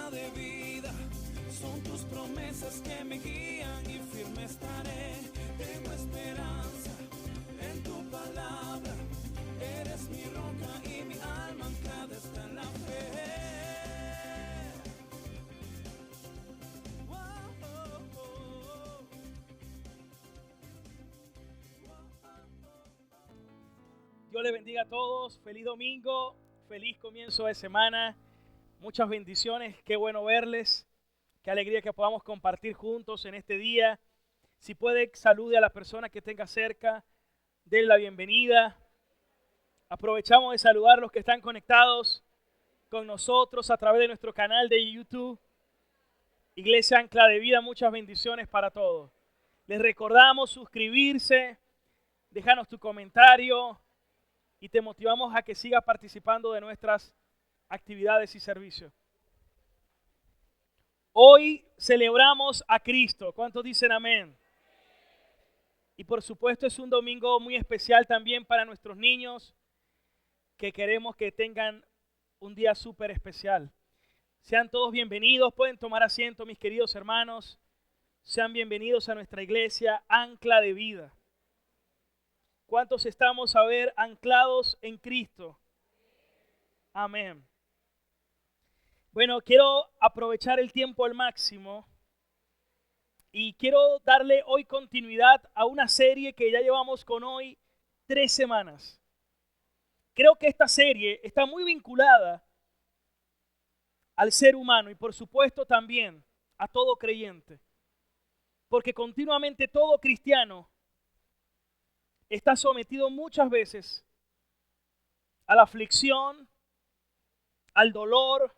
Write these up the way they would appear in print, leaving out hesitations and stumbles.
palabra de vida, son tus promesas que me guían y firme estaré. Tengo esperanza en tu palabra, eres mi roca y mi alma anclada está en la fe. Dios les bendiga a todos, feliz domingo, feliz comienzo de semana, muchas bendiciones, qué bueno verles, qué alegría que podamos compartir juntos en este día. Si puede, salude a la persona que tenga cerca, denle la bienvenida. Aprovechamos de saludar a los que están conectados con nosotros a través de nuestro canal de YouTube, Iglesia Ancla de Vida, muchas bendiciones para todos. Les recordamos suscribirse, déjanos tu comentario, y te motivamos a que sigas participando de nuestras actividades y servicios. Hoy celebramos a Cristo. ¿Cuántos dicen amén? Y por supuesto es un domingo muy especial también para nuestros niños, que queremos que tengan un día súper especial. Sean todos bienvenidos, pueden tomar asiento, mis queridos hermanos. Sean bienvenidos a nuestra iglesia Ancla de Vida. ¿Cuántos estamos anclados en Cristo? Amén. Bueno, quiero aprovechar el tiempo al máximo y quiero darle hoy continuidad a una serie que ya llevamos con hoy 3 semanas. Creo que esta serie está muy vinculada al ser humano y por supuesto también a todo creyente, porque continuamente todo cristiano está sometido muchas veces a la aflicción, al dolor,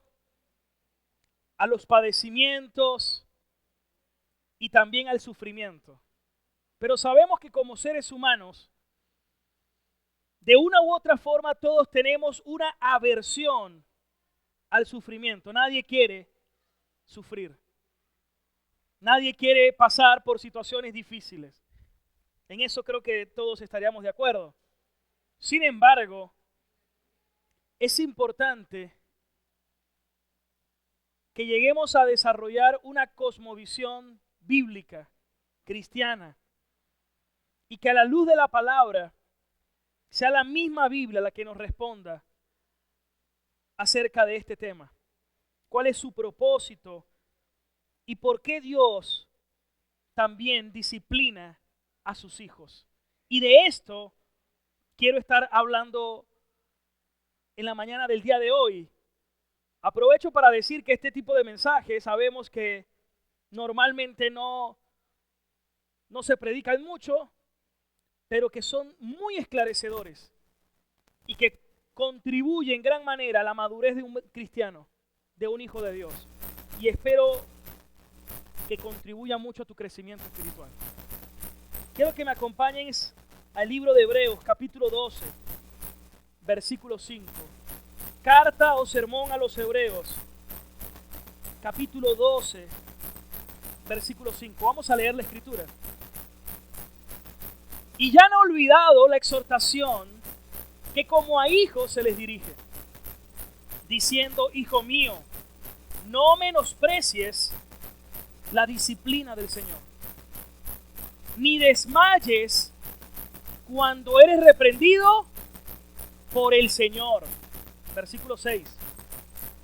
a los padecimientos y también al sufrimiento. Pero sabemos que como seres humanos, de una u otra forma todos tenemos una aversión al sufrimiento. Nadie quiere sufrir. Nadie quiere pasar por situaciones difíciles. En eso creo que todos estaríamos de acuerdo. Sin embargo, es importante que lleguemos a desarrollar una cosmovisión bíblica, cristiana, y que a la luz de la palabra sea la misma Biblia la que nos responda acerca de este tema. ¿Cuál es su propósito? ¿Y por qué Dios también disciplina a sus hijos? Y de esto quiero estar hablando en la mañana del día de hoy. Aprovecho para decir que este tipo de mensajes sabemos que normalmente no se predican mucho, pero que son muy esclarecedores y que contribuyen en gran manera a la madurez de un cristiano, de un hijo de Dios. Y espero que contribuya mucho a tu crecimiento espiritual. Quiero que me acompañen al libro de Hebreos, capítulo 12, versículo 5. Carta o sermón a los Hebreos, capítulo 12, versículo 5. Vamos a leer la escritura. Y ya no he olvidado la exhortación que como a hijos se les dirige, diciendo: hijo mío, no menosprecies la disciplina del Señor, ni desmayes cuando eres reprendido por el Señor. Versículo 6.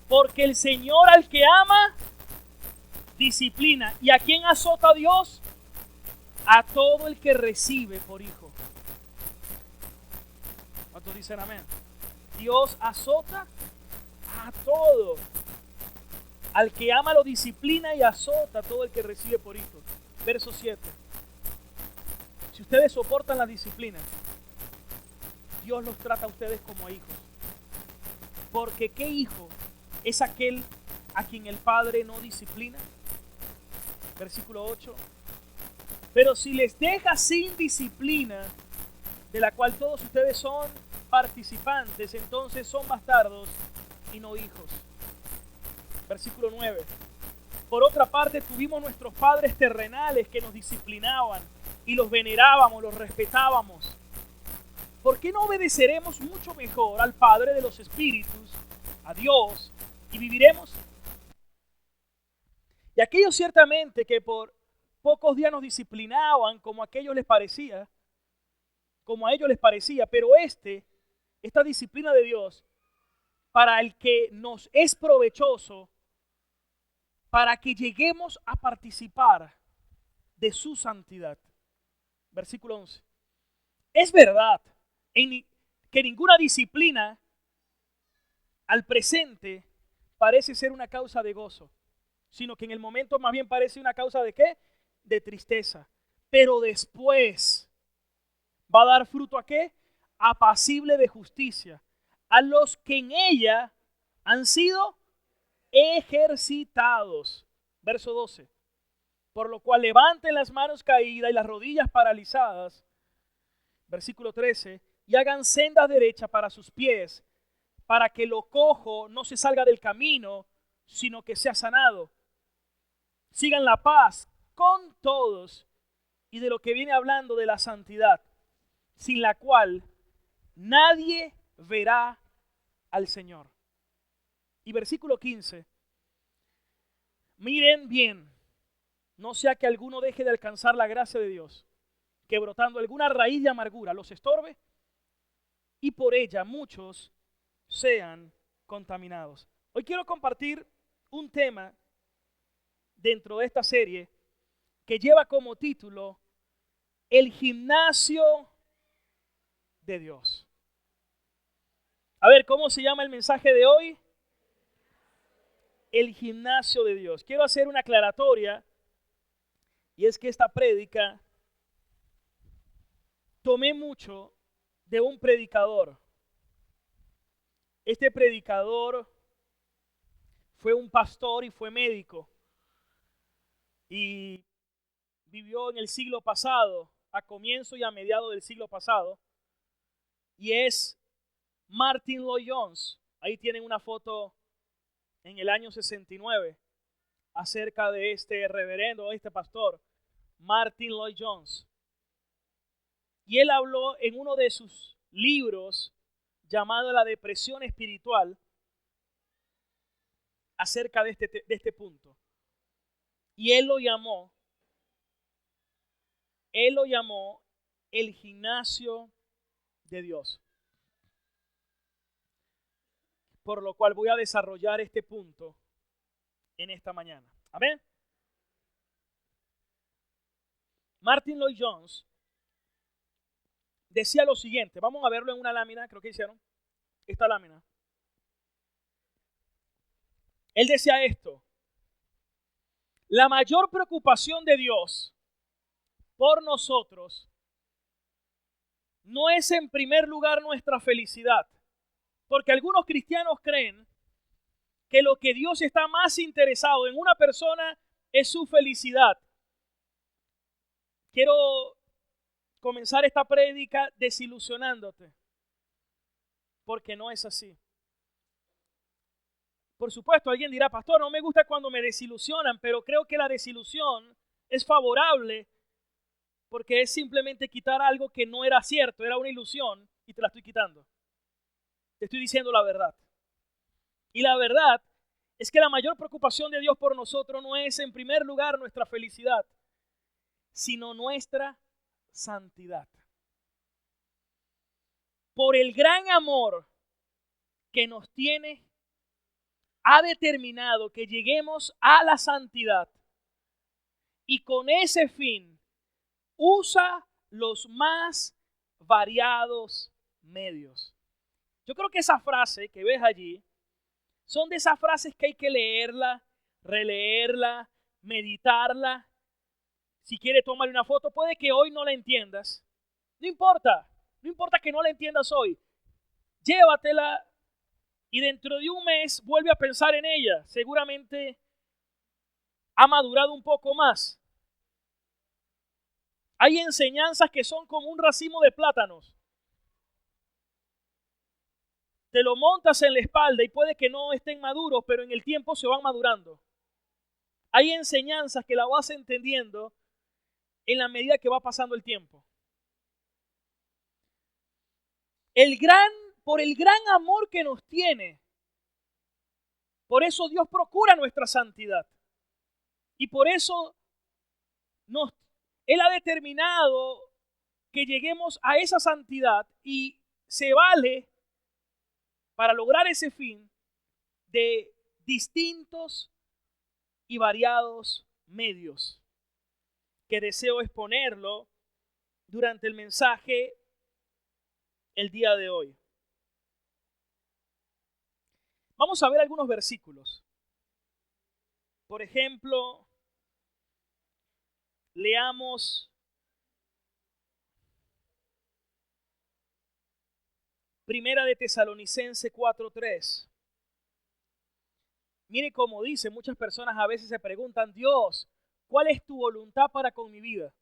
Porque el Señor al que ama, disciplina. ¿Y a quién azota Dios? A todo el que recibe por hijo. ¿Cuántos dicen amén? Dios azota a todo. Al que ama lo disciplina y azota a todo el que recibe por hijo. Verso 7. Si ustedes soportan la disciplina, Dios los trata a ustedes como a hijos. Porque ¿qué hijo es aquel a quien el Padre no disciplina? Versículo 8. Pero si les deja sin disciplina, de la cual todos ustedes son participantes, entonces son bastardos y no hijos. Versículo 9. Por otra parte, tuvimos nuestros padres terrenales que nos disciplinaban y los venerábamos, los respetábamos. ¿Por qué no obedeceremos mucho mejor al Padre de los Espíritus, a Dios, y viviremos? Y aquellos ciertamente que por pocos días nos disciplinaban como a ellos les parecía, pero esta disciplina de Dios, para el que nos es provechoso, para que lleguemos a participar de su santidad. Versículo 11. Es verdad que ninguna disciplina al presente parece ser una causa de gozo, sino que en el momento más bien parece una causa de ¿qué? De tristeza. Pero después va a dar fruto ¿a qué? Apacible de justicia, a los que en ella han sido ejercitados. Verso 12. Por lo cual levanten las manos caídas y las rodillas paralizadas. Versículo 13. Y hagan sendas derechas para sus pies, para que lo cojo no se salga del camino, sino que sea sanado. Sigan la paz con todos, y de lo que viene hablando de la santidad, sin la cual nadie verá al Señor. Y versículo 15. Miren bien, no sea que alguno deje de alcanzar la gracia de Dios, que brotando alguna raíz de amargura los estorbe, y por ella muchos sean contaminados. Hoy quiero compartir un tema dentro de esta serie que lleva como título El gimnasio de Dios. A ver, ¿cómo se llama el mensaje de hoy? El gimnasio de Dios. Quiero hacer una aclaratoria, y es que esta prédica tomé mucho de un predicador. Este predicador fue un pastor y fue médico, y vivió en el siglo pasado, a comienzo y a mediados del siglo pasado, y es Martyn Lloyd-Jones. Ahí tienen una foto en el año 69 acerca de este reverendo, este pastor, Martyn Lloyd-Jones. Y él habló en uno de sus libros llamado La depresión espiritual acerca de este punto. Y él lo llamó el gimnasio de Dios. Por lo cual voy a desarrollar este punto en esta mañana. Amén. Martyn Lloyd-Jones decía lo siguiente. Vamos a verlo en una lámina, creo que hicieron esta lámina. Él decía esto: la mayor preocupación de Dios por nosotros no es en primer lugar nuestra felicidad, porque algunos cristianos creen que lo que Dios está más interesado en una persona es su felicidad. Quiero comenzar esta prédica desilusionándote, porque no es así. Por supuesto, alguien dirá: pastor, no me gusta cuando me desilusionan, pero creo que la desilusión es favorable, porque es simplemente quitar algo que no era cierto, era una ilusión, y te la estoy quitando. Te estoy diciendo la verdad. Y la verdad es que la mayor preocupación de Dios por nosotros no es en primer lugar nuestra felicidad, sino nuestra santidad. Por el gran amor que nos tiene, ha determinado que lleguemos a la santidad, y con ese fin usa los más variados medios. Yo creo que esa frase que ves allí son de esas frases que hay que leerla, releerla, meditarla. Si quieres tomarle una foto, puede que hoy no la entiendas. No importa que no la entiendas hoy. Llévatela y dentro de un mes vuelve a pensar en ella. Seguramente ha madurado un poco más. Hay enseñanzas que son como un racimo de plátanos. Te lo montas en la espalda y puede que no estén maduros, pero en el tiempo se van madurando. Hay enseñanzas que la vas entendiendo en la medida que va pasando el tiempo. Por el gran amor que nos tiene, por eso Dios procura nuestra santidad. Y por eso Él ha determinado que lleguemos a esa santidad y se vale para lograr ese fin de distintos y variados medios que deseo exponerlo durante el mensaje el día de hoy. Vamos a ver algunos versículos. Por ejemplo, leamos Primera de Tesalonicenses 4:3. Mire cómo dice, muchas personas a veces se preguntan, Dios, ¿cuál es tu voluntad para con mi vida?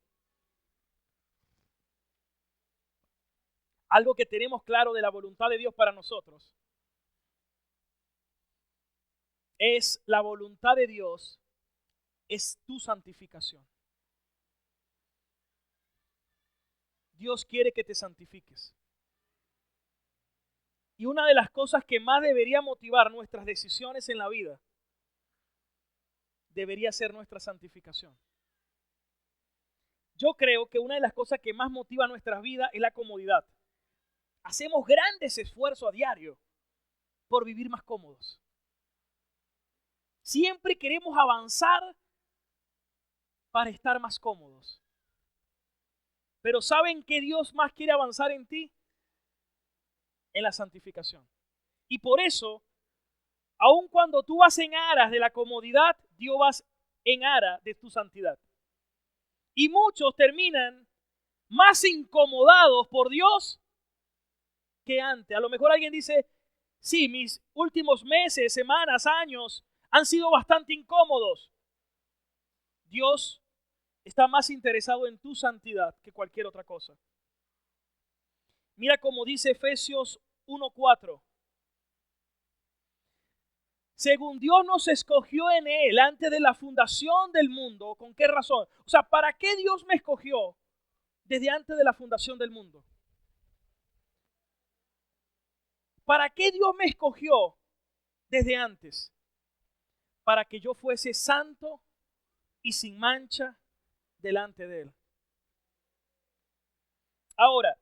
Algo que tenemos claro de la voluntad de Dios para nosotros es la voluntad de Dios, es tu santificación. Dios quiere que te santifiques. Y una de las cosas que más debería motivar nuestras decisiones en la vida debería ser nuestra santificación. Yo creo que una de las cosas que más motiva nuestras vidas es la comodidad. Hacemos grandes esfuerzos a diario por vivir más cómodos. Siempre queremos avanzar para estar más cómodos. Pero ¿saben qué Dios más quiere avanzar en ti? En la santificación. Y por eso, aun cuando tú vas en aras de la comodidad, Dios va en aras de tu santidad. Y muchos terminan más incomodados por Dios que antes. A lo mejor alguien dice, sí, mis últimos meses, semanas, años han sido bastante incómodos. Dios está más interesado en tu santidad que cualquier otra cosa. Mira cómo dice Efesios 1:4. Según Dios nos escogió en Él antes de la fundación del mundo. ¿Con qué razón? O sea, ¿para qué Dios me escogió desde antes de la fundación del mundo? ¿Para qué Dios me escogió desde antes? Para que yo fuese santo y sin mancha delante de Él. Ahora,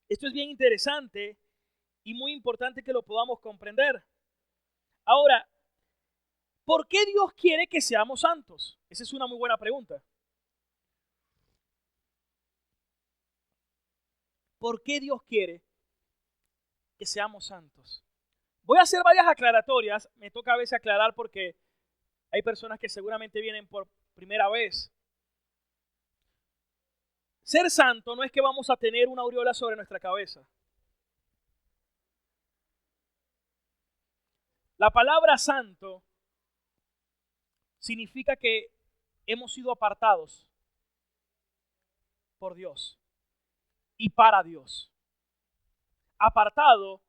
esto es bien interesante y muy importante que lo podamos comprender. Ahora, ¿por qué Dios quiere que seamos santos? Esa es una muy buena pregunta. ¿Por qué Dios quiere que seamos santos? Voy a hacer varias aclaratorias. Me toca a veces aclarar porque hay personas que seguramente vienen por primera vez. Ser santo no es que vamos a tener una aureola sobre nuestra cabeza. La palabra santo significa que hemos sido apartados por Dios y para Dios. Apartado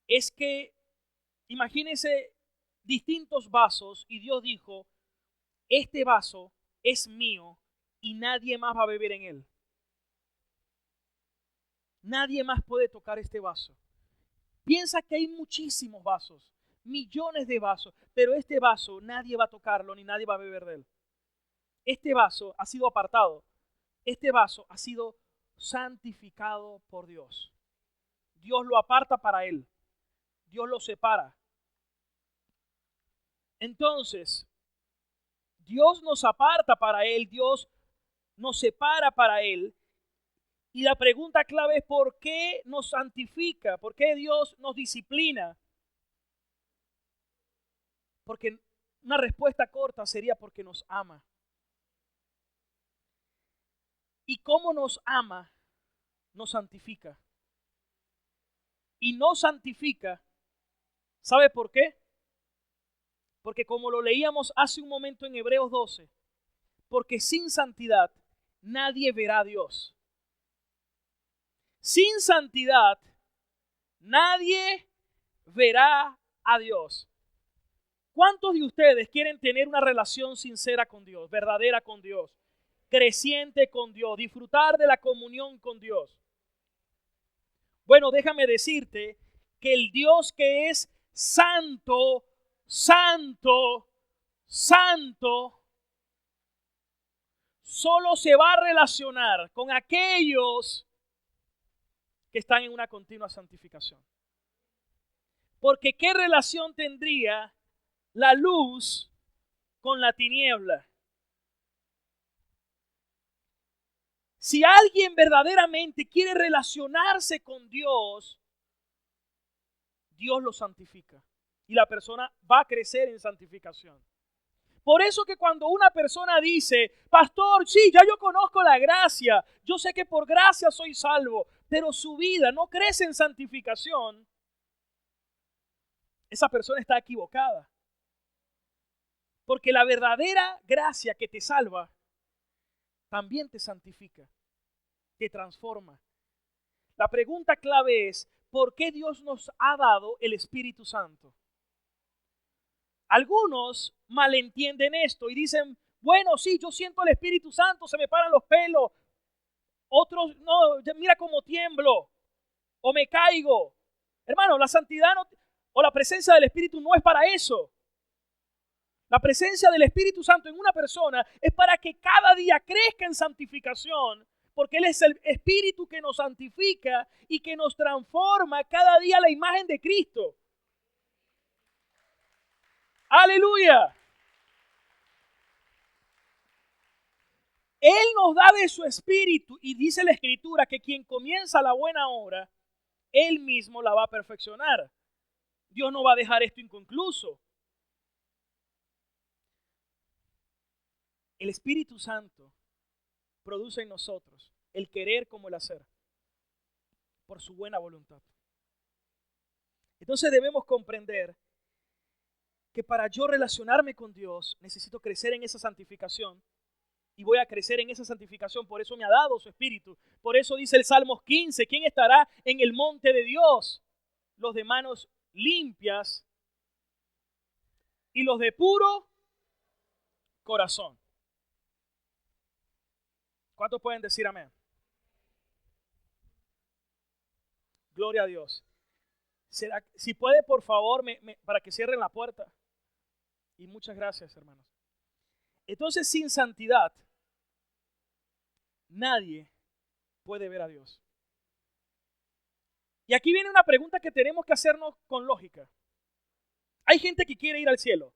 es que, imagínense distintos vasos y Dios dijo, este vaso es mío y nadie más va a beber en él. Nadie más puede tocar este vaso. Piensa que hay muchísimos vasos, millones de vasos, pero este vaso nadie va a tocarlo ni nadie va a beber de él. Este vaso ha sido apartado. Este vaso ha sido santificado por Dios. Dios lo aparta para Él. Dios lo separa. Entonces, Dios nos aparta para Él. Dios nos separa para Él. Y la pregunta clave es ¿por qué nos santifica? ¿Por qué Dios nos disciplina? Porque una respuesta corta sería porque nos ama. Y cómo nos ama, nos santifica. Y nos santifica, ¿sabe por qué? Porque como lo leíamos hace un momento en Hebreos 12, porque sin santidad nadie verá a Dios. Sin santidad nadie verá a Dios. ¿Cuántos de ustedes quieren tener una relación sincera con Dios, verdadera con Dios, creciente con Dios, disfrutar de la comunión con Dios? Bueno, déjame decirte que el Dios que es santo, santo, santo solo se va a relacionar con aquellos que están en una continua santificación. Porque ¿qué relación tendría la luz con la tiniebla? Si alguien verdaderamente quiere relacionarse con Dios, Dios lo santifica y la persona va a crecer en santificación. Por eso que cuando una persona dice, pastor, sí, ya yo conozco la gracia, yo sé que por gracia soy salvo, pero su vida no crece en santificación, esa persona está equivocada. Porque la verdadera gracia que te salva también te santifica, te transforma. La pregunta clave es, ¿por qué Dios nos ha dado el Espíritu Santo? Algunos malentienden esto y dicen, bueno, sí, yo siento el Espíritu Santo, se me paran los pelos. Otros, no, mira cómo tiemblo o me caigo. Hermano, la santidad o la presencia del Espíritu no es para eso. La presencia del Espíritu Santo en una persona es para que cada día crezca en santificación, porque Él es el Espíritu que nos santifica y que nos transforma cada día a la imagen de Cristo. ¡Aleluya! Él nos da de su Espíritu y dice la Escritura que quien comienza la buena obra, Él mismo la va a perfeccionar. Dios no va a dejar esto inconcluso. El Espíritu Santo produce en nosotros el querer como el hacer, por su buena voluntad. Entonces debemos comprender que para yo relacionarme con Dios necesito crecer en esa santificación y voy a crecer en esa santificación, por eso me ha dado su Espíritu. Por eso dice el Salmos 15, ¿quién estará en el monte de Dios? Los de manos limpias y los de puro corazón. ¿Cuántos pueden decir amén? Gloria a Dios. Si puede, por favor, para que cierren la puerta. Y muchas gracias, hermanos. Entonces, sin santidad, nadie puede ver a Dios. Y aquí viene una pregunta que tenemos que hacernos con lógica. Hay gente que quiere ir al cielo.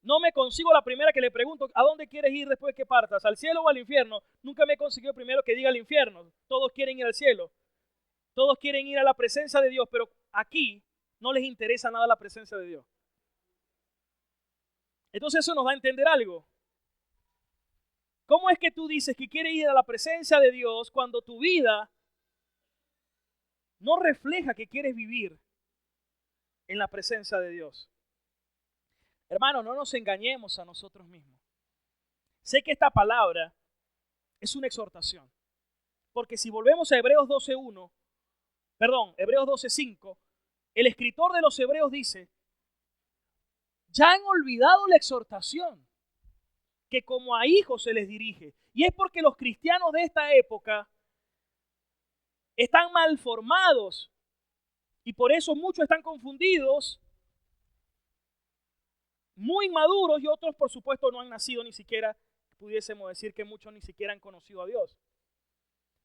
No me consigo la primera que le pregunto, ¿a dónde quieres ir después que partas? ¿Al cielo o al infierno? Nunca me he conseguido primero que diga al infierno. Todos quieren ir al cielo. Todos quieren ir a la presencia de Dios, pero aquí no les interesa nada la presencia de Dios. Entonces eso nos da a entender algo. ¿Cómo es que tú dices que quieres ir a la presencia de Dios cuando tu vida no refleja que quieres vivir en la presencia de Dios? Hermano, no nos engañemos a nosotros mismos. Sé que esta palabra es una exhortación. Porque si volvemos a Hebreos 12:5, el escritor de los Hebreos dice, ya han olvidado la exhortación que como a hijos se les dirige. Y es porque los cristianos de esta época están mal formados y por eso muchos están confundidos, muy inmaduros, y otros por supuesto no han nacido ni siquiera, pudiésemos decir que muchos ni siquiera han conocido a Dios.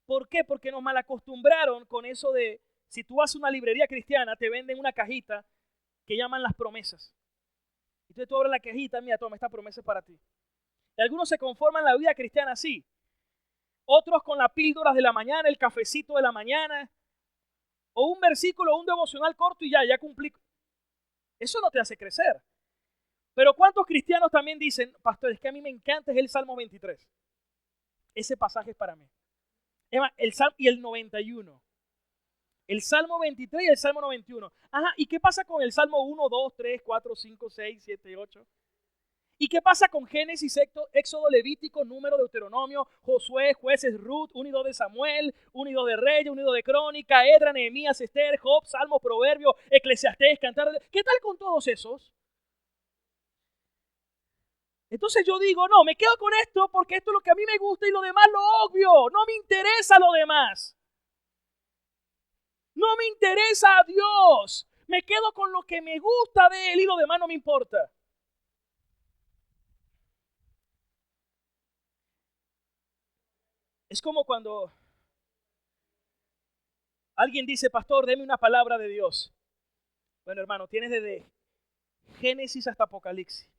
¿Por qué? Porque nos malacostumbraron con eso de, si tú vas a una librería cristiana, te venden una cajita que llaman las promesas. Entonces tú abres la cajita, mira, toma, esta promesa es para ti. Y algunos se conforman la vida cristiana así. Otros con las píldoras de la mañana, el cafecito de la mañana, o un versículo, un devocional corto y ya cumplí. Eso no te hace crecer. Pero ¿cuántos cristianos también dicen, pastor, es que a mí me encanta, es el Salmo 23? Ese pasaje es para mí. El Salmo y el 91. El Salmo 23 y el Salmo 91. Ajá, ¿y qué pasa con el Salmo 1, 2, 3, 4, 5, 6, 7, 8? ¿Y qué pasa con Génesis, Éxodo, Levítico, Número, Deuteronomio, Josué, Jueces, Ruth, 1 y 2 de Samuel, 1 y 2 de Reyes, 1 y 2 de Crónica, Edra, Nehemías, Esther, Job, Salmos, Proverbios, Eclesiastés, Cantar? ¿Qué tal con todos esos? Entonces yo digo, no, me quedo con esto porque esto es lo que a mí me gusta y lo demás lo obvio. No me interesa lo demás. No me interesa a Dios. Me quedo con lo que me gusta de Él y lo demás no me importa. Es como cuando alguien dice, pastor, deme una palabra de Dios. Bueno, hermano, tienes desde Génesis hasta Apocalipsis.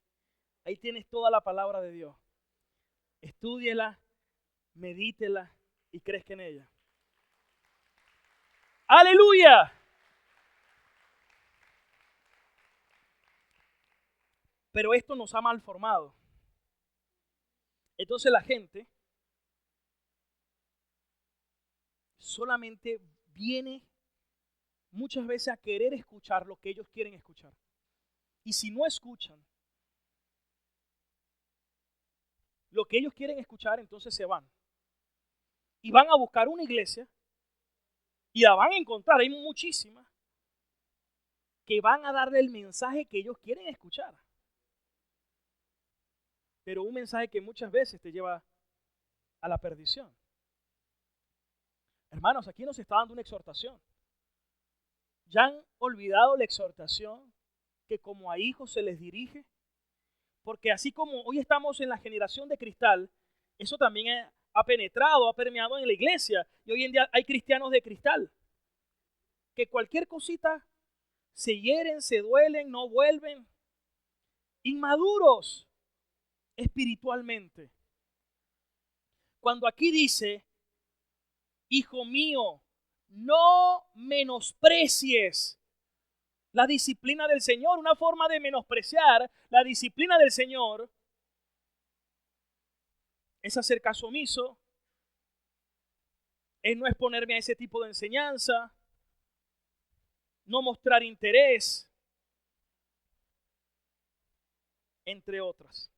Ahí tienes toda la palabra de Dios. Estúdiela, medítela y crezca en ella. ¡Aleluya! Pero esto nos ha malformado. Entonces la gente solamente viene muchas veces a querer escuchar lo que ellos quieren escuchar. Y si no escuchan lo que ellos quieren escuchar, entonces se van. Y van a buscar una iglesia y la van a encontrar. Hay muchísimas que van a darle el mensaje que ellos quieren escuchar. Pero un mensaje que muchas veces te lleva a la perdición. Hermanos, aquí nos está dando una exhortación. ¿Ya han olvidado la exhortación que como a hijos se les dirige? Porque así como hoy estamos en la generación de cristal, eso también ha penetrado, ha permeado en la iglesia. Y hoy en día hay cristianos de cristal que cualquier cosita se hieren, se duelen, no vuelven. Inmaduros espiritualmente. Cuando aquí dice, hijo mío, no menosprecies la disciplina del Señor. Una forma de menospreciar la disciplina del Señor es hacer caso omiso, es no exponerme a ese tipo de enseñanza, no mostrar interés, entre otras.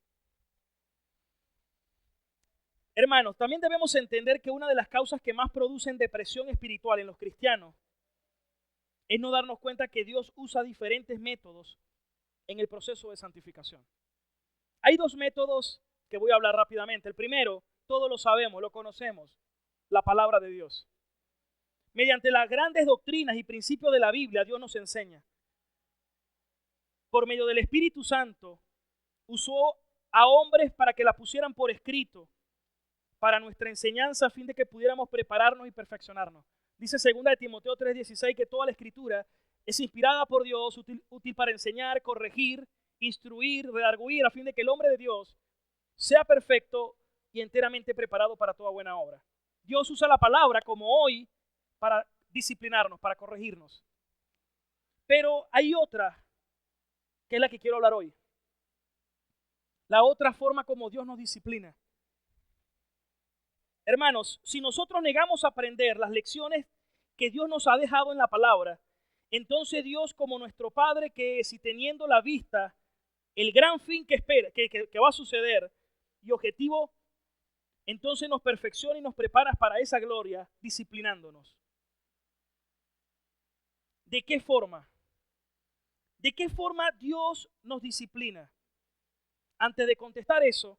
Hermanos, también debemos entender que una de las causas que más producen depresión espiritual en los cristianos es no darnos cuenta que Dios usa diferentes métodos en el proceso de santificación. Hay dos métodos que voy a hablar rápidamente. El primero, todos lo sabemos, lo conocemos, la palabra de Dios. Mediante las grandes doctrinas y principios de la Biblia, Dios nos enseña. Por medio del Espíritu Santo, usó a hombres para que la pusieran por escrito, para nuestra enseñanza, a fin de que pudiéramos prepararnos y perfeccionarnos. Dice 2 Timoteo 3:16 que toda la escritura es inspirada por Dios, útil para enseñar, corregir, instruir, redarguir, a fin de que el hombre de Dios sea perfecto y enteramente preparado para toda buena obra. Dios usa la palabra como hoy para disciplinarnos, para corregirnos. Pero hay otra, que es la que quiero hablar hoy. La otra forma como Dios nos disciplina. Hermanos, si nosotros negamos aprender las lecciones que Dios nos ha dejado en la palabra, entonces Dios, como nuestro Padre que es, y teniendo la vista el gran fin que espera, que va a suceder y objetivo, entonces nos perfecciona y nos prepara para esa gloria, disciplinándonos. ¿De qué forma? ¿De qué forma Dios nos disciplina? Antes de contestar eso,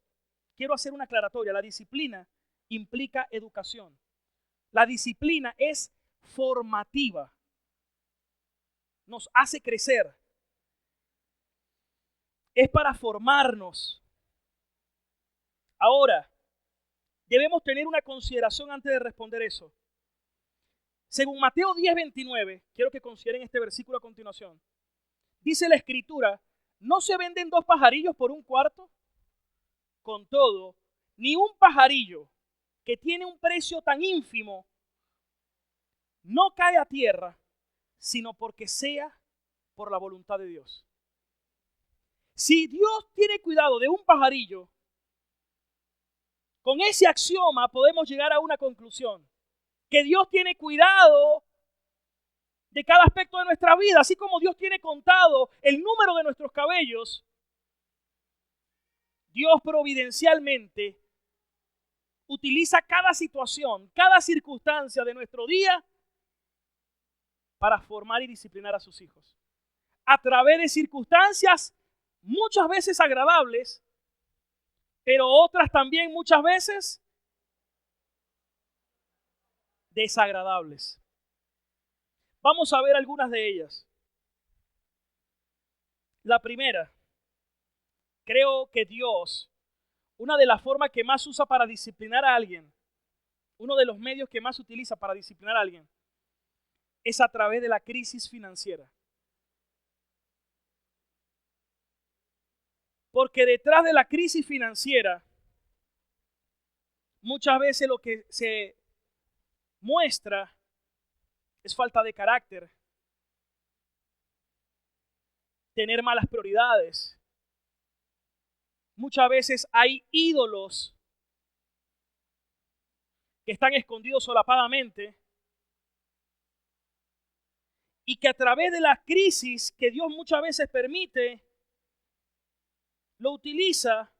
quiero hacer una aclaratoria. La disciplina implica educación. La disciplina es formativa. Nos hace crecer. Es para formarnos. Ahora, debemos tener una consideración antes de responder eso. Según Mateo 10:29, quiero que consideren este versículo a continuación. Dice la Escritura, ¿no se venden 2 pajarillos por 1 cuarto? Con todo, ni un pajarillo que tiene un precio tan ínfimo no cae a tierra, sino porque sea por la voluntad de Dios. Si Dios tiene cuidado de un pajarillo, con ese axioma podemos llegar a una conclusión, que Dios tiene cuidado de cada aspecto de nuestra vida, así como Dios tiene contado el número de nuestros cabellos. Dios providencialmente utiliza cada situación, cada circunstancia de nuestro día para formar y disciplinar a sus hijos. A través de circunstancias muchas veces agradables, pero otras también muchas veces desagradables. Vamos a ver algunas de ellas. La primera, creo que Dios, una de las formas que más usa para disciplinar a alguien, uno de los medios que más se utiliza para disciplinar a alguien es a través de la crisis financiera. Porque detrás de la crisis financiera, muchas veces lo que se muestra es falta de carácter, tener malas prioridades. Muchas veces hay ídolos que están escondidos solapadamente y que a través de la crisis que Dios muchas veces permite, lo utiliza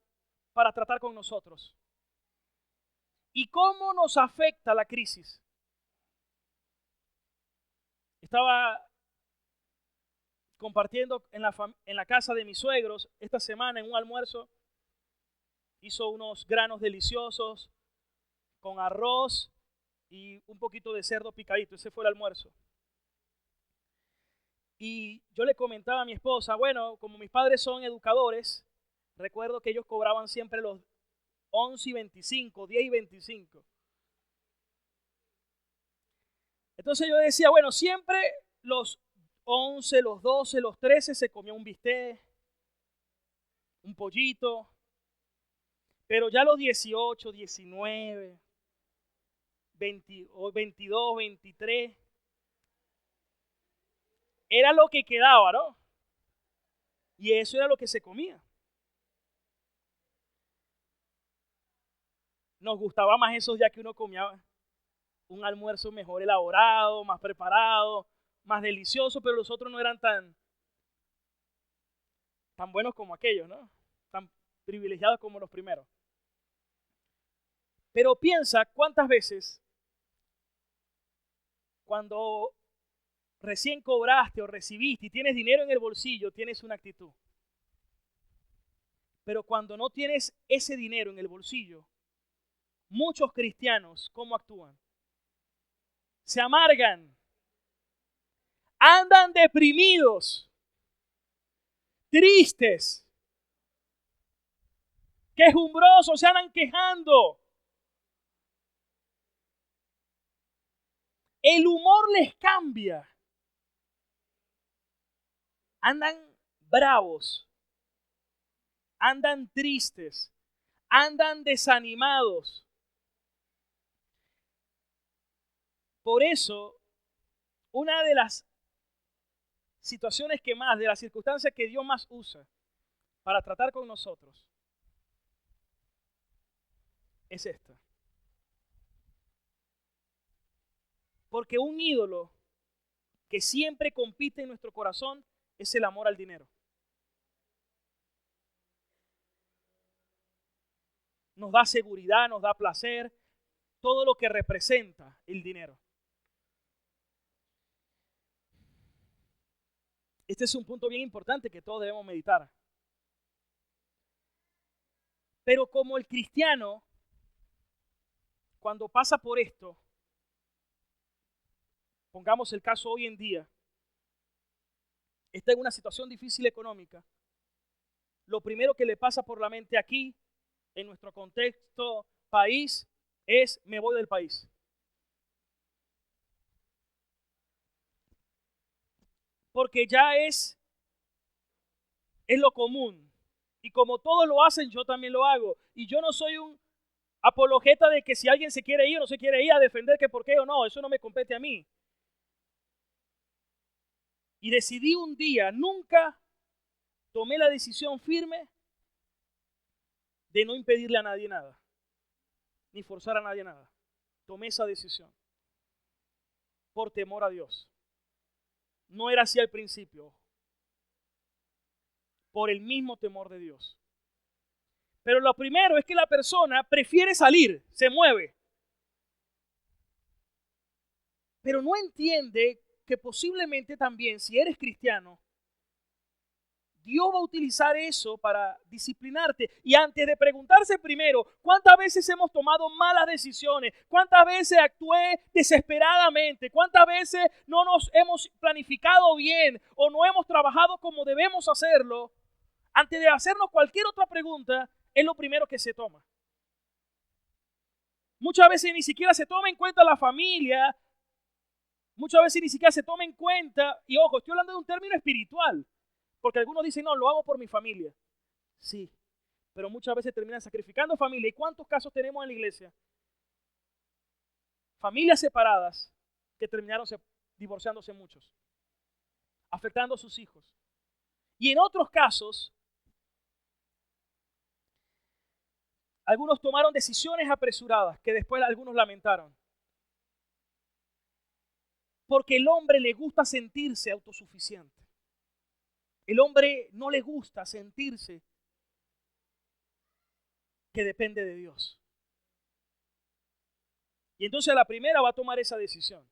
para tratar con nosotros. ¿Y cómo nos afecta la crisis? Estaba compartiendo en la casa de mis suegros esta semana en un almuerzo. Hizo unos granos deliciosos con arroz y un poquito de cerdo picadito. Ese fue el almuerzo. Y yo le comentaba a mi esposa, bueno, como mis padres son educadores, recuerdo que ellos cobraban siempre los 11:25, 10:25. Entonces yo decía, bueno, siempre los 11, los 12, los 13 se comía un bistec, un pollito, pero ya los 18, 19, 20, 22, 23, era lo que quedaba, ¿no? Y eso era lo que se comía. Nos gustaba más esos días que uno comía un almuerzo mejor elaborado, más preparado, más delicioso, pero los otros no eran tan buenos como aquellos, ¿no? Tan privilegiados como los primeros. Pero piensa cuántas veces cuando recién cobraste o recibiste y tienes dinero en el bolsillo, tienes una actitud. Pero cuando no tienes ese dinero en el bolsillo, muchos cristianos, ¿cómo actúan? Se amargan, andan deprimidos, tristes, quejumbrosos, se andan quejando. El humor les cambia. Andan bravos, andan tristes, andan desanimados. Por eso, una de las situaciones de las circunstancias que Dios más usa para tratar con nosotros, es esta. Porque un ídolo que siempre compite en nuestro corazón es el amor al dinero. Nos da seguridad, nos da placer, todo lo que representa el dinero. Este es un punto bien importante que todos debemos meditar. Pero como el cristiano, cuando pasa por esto, pongamos el caso hoy en día, está en una situación difícil económica, lo primero que le pasa por la mente aquí, en nuestro contexto país, es me voy del país. Porque ya es lo común. Y como todos lo hacen, yo también lo hago. Y yo no soy un apologeta de que si alguien se quiere ir o no se quiere ir a defender que por qué o no, eso no me compete a mí. Y decidí un día, nunca tomé la decisión firme de no impedirle a nadie nada, ni forzar a nadie nada. Tomé esa decisión por temor a Dios. No era así al principio, por el mismo temor de Dios. Pero lo primero es que la persona prefiere salir, se mueve, pero no entiende que posiblemente también, si eres cristiano, Dios va a utilizar eso para disciplinarte. Y antes de preguntarse primero, ¿cuántas veces hemos tomado malas decisiones? ¿Cuántas veces actué desesperadamente? ¿Cuántas veces no nos hemos planificado bien o no hemos trabajado como debemos hacerlo? Antes de hacernos cualquier otra pregunta, es lo primero que se toma. Muchas veces ni siquiera se toma en cuenta la familia. Muchas veces ni siquiera se toma en cuenta, y ojo, estoy hablando de un término espiritual, porque algunos dicen, no, lo hago por mi familia. Sí, pero muchas veces terminan sacrificando familia. ¿Y cuántos casos tenemos en la iglesia? Familias separadas que terminaron divorciándose muchos, afectando a sus hijos. Y en otros casos, algunos tomaron decisiones apresuradas que después algunos lamentaron. Porque el hombre le gusta sentirse autosuficiente. El hombre no le gusta sentirse que depende de Dios. Y entonces a la primera va a tomar esa decisión.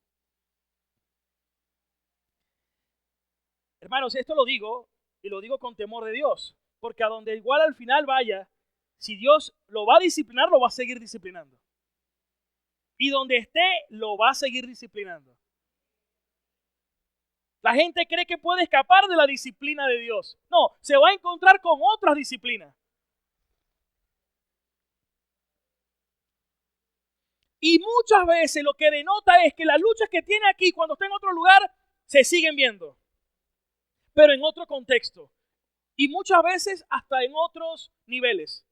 Hermanos, esto lo digo, y lo digo con temor de Dios, porque a donde igual al final vaya, si Dios lo va a disciplinar, lo va a seguir disciplinando. Y donde esté, lo va a seguir disciplinando. La gente cree que puede escapar de la disciplina de Dios. No, se va a encontrar con otras disciplinas. Y muchas veces lo que denota es que las luchas que tiene aquí cuando está en otro lugar se siguen viendo, pero en otro contexto. Y muchas veces hasta en otros niveles.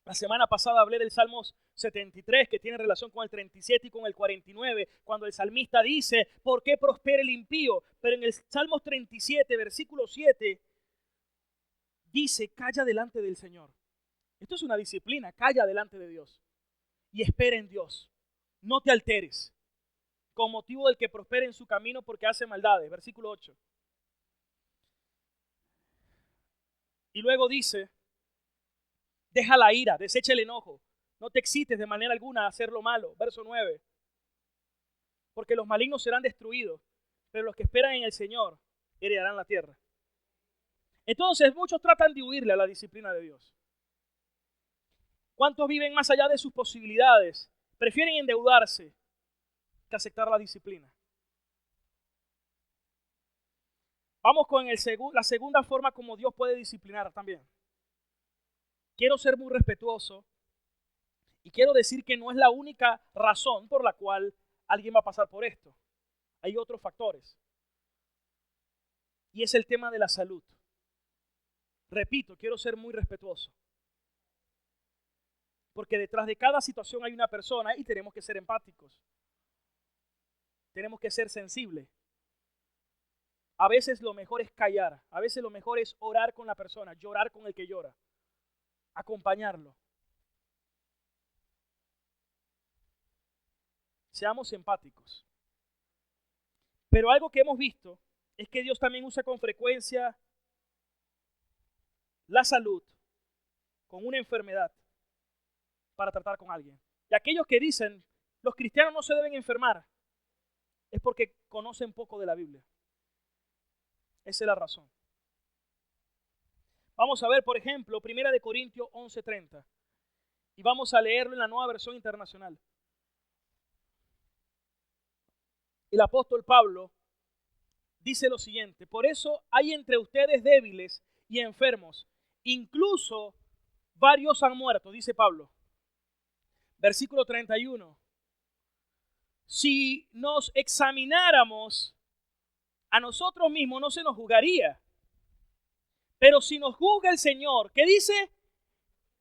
La semana pasada hablé del Salmos 73, que tiene relación con el 37 y con el 49, cuando el salmista dice, ¿por qué prospera el impío? Pero en el Salmos 37, versículo 7, dice, calla delante del Señor. Esto es una disciplina, calla delante de Dios. Y espera en Dios. No te alteres, con motivo del que prospere en su camino porque hace maldades. Versículo 8. Y luego dice, deja la ira, desecha el enojo. No te excites de manera alguna a hacer lo malo. Verso 9. Porque los malignos serán destruidos, pero los que esperan en el Señor heredarán la tierra. Entonces muchos tratan de huirle a la disciplina de Dios. ¿Cuántos viven más allá de sus posibilidades? Prefieren endeudarse que aceptar la disciplina. Vamos con la segunda forma como Dios puede disciplinar también. Quiero ser muy respetuoso y quiero decir que no es la única razón por la cual alguien va a pasar por esto. Hay otros factores. Y es el tema de la salud. Repito, quiero ser muy respetuoso. Porque detrás de cada situación hay una persona y tenemos que ser empáticos. Tenemos que ser sensibles. A veces lo mejor es callar. A veces lo mejor es orar con la persona, llorar con el que llora. Acompañarlo. Seamos empáticos. Pero algo que hemos visto es que Dios también usa con frecuencia la salud con una enfermedad para tratar con alguien. Y aquellos que dicen, los cristianos no se deben enfermar, es porque conocen poco de la Biblia. Esa es la razón. Vamos a ver, por ejemplo, 1 de Corintios 11:30. Y vamos a leerlo en la Nueva Versión Internacional. El apóstol Pablo dice lo siguiente: por eso hay entre ustedes débiles y enfermos, incluso varios han muerto, dice Pablo. Versículo 31. Si nos examináramos a nosotros mismos, no se nos juzgaría. Pero si nos juzga el Señor, ¿qué dice?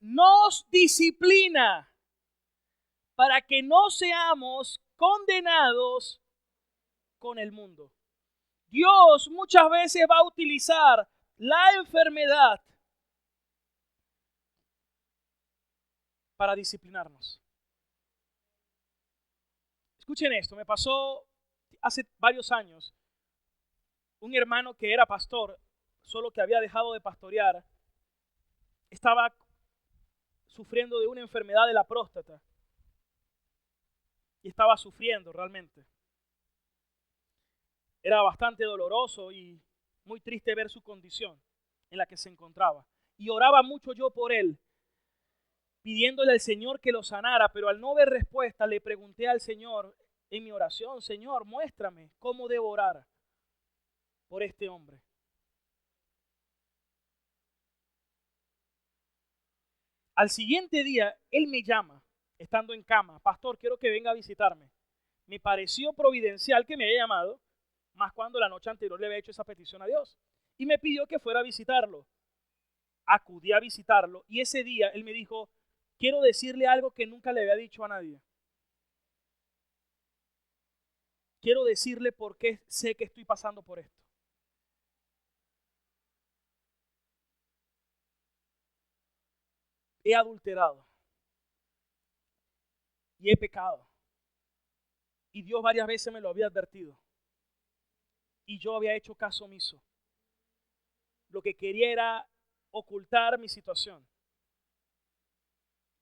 Nos disciplina para que no seamos condenados con el mundo. Dios muchas veces va a utilizar la enfermedad para disciplinarnos. Escuchen esto, me pasó hace varios años. Un hermano que era pastor, solo que había dejado de pastorear, estaba sufriendo de una enfermedad de la próstata. Y estaba sufriendo realmente. Era bastante doloroso y muy triste ver su condición en la que se encontraba. Y oraba mucho yo por él, pidiéndole al Señor que lo sanara, pero al no ver respuesta le pregunté al Señor en mi oración: Señor, muéstrame cómo debo orar por este hombre. Al siguiente día, él me llama, estando en cama: pastor, quiero que venga a visitarme. Me pareció providencial que me haya llamado, más cuando la noche anterior le había hecho esa petición a Dios. Y me pidió que fuera a visitarlo. Acudí a visitarlo y ese día él me dijo: quiero decirle algo que nunca le había dicho a nadie. Quiero decirle por qué sé que estoy pasando por esto. He adulterado y he pecado. Y Dios varias veces me lo había advertido. Y yo había hecho caso omiso. Lo que quería era ocultar mi situación.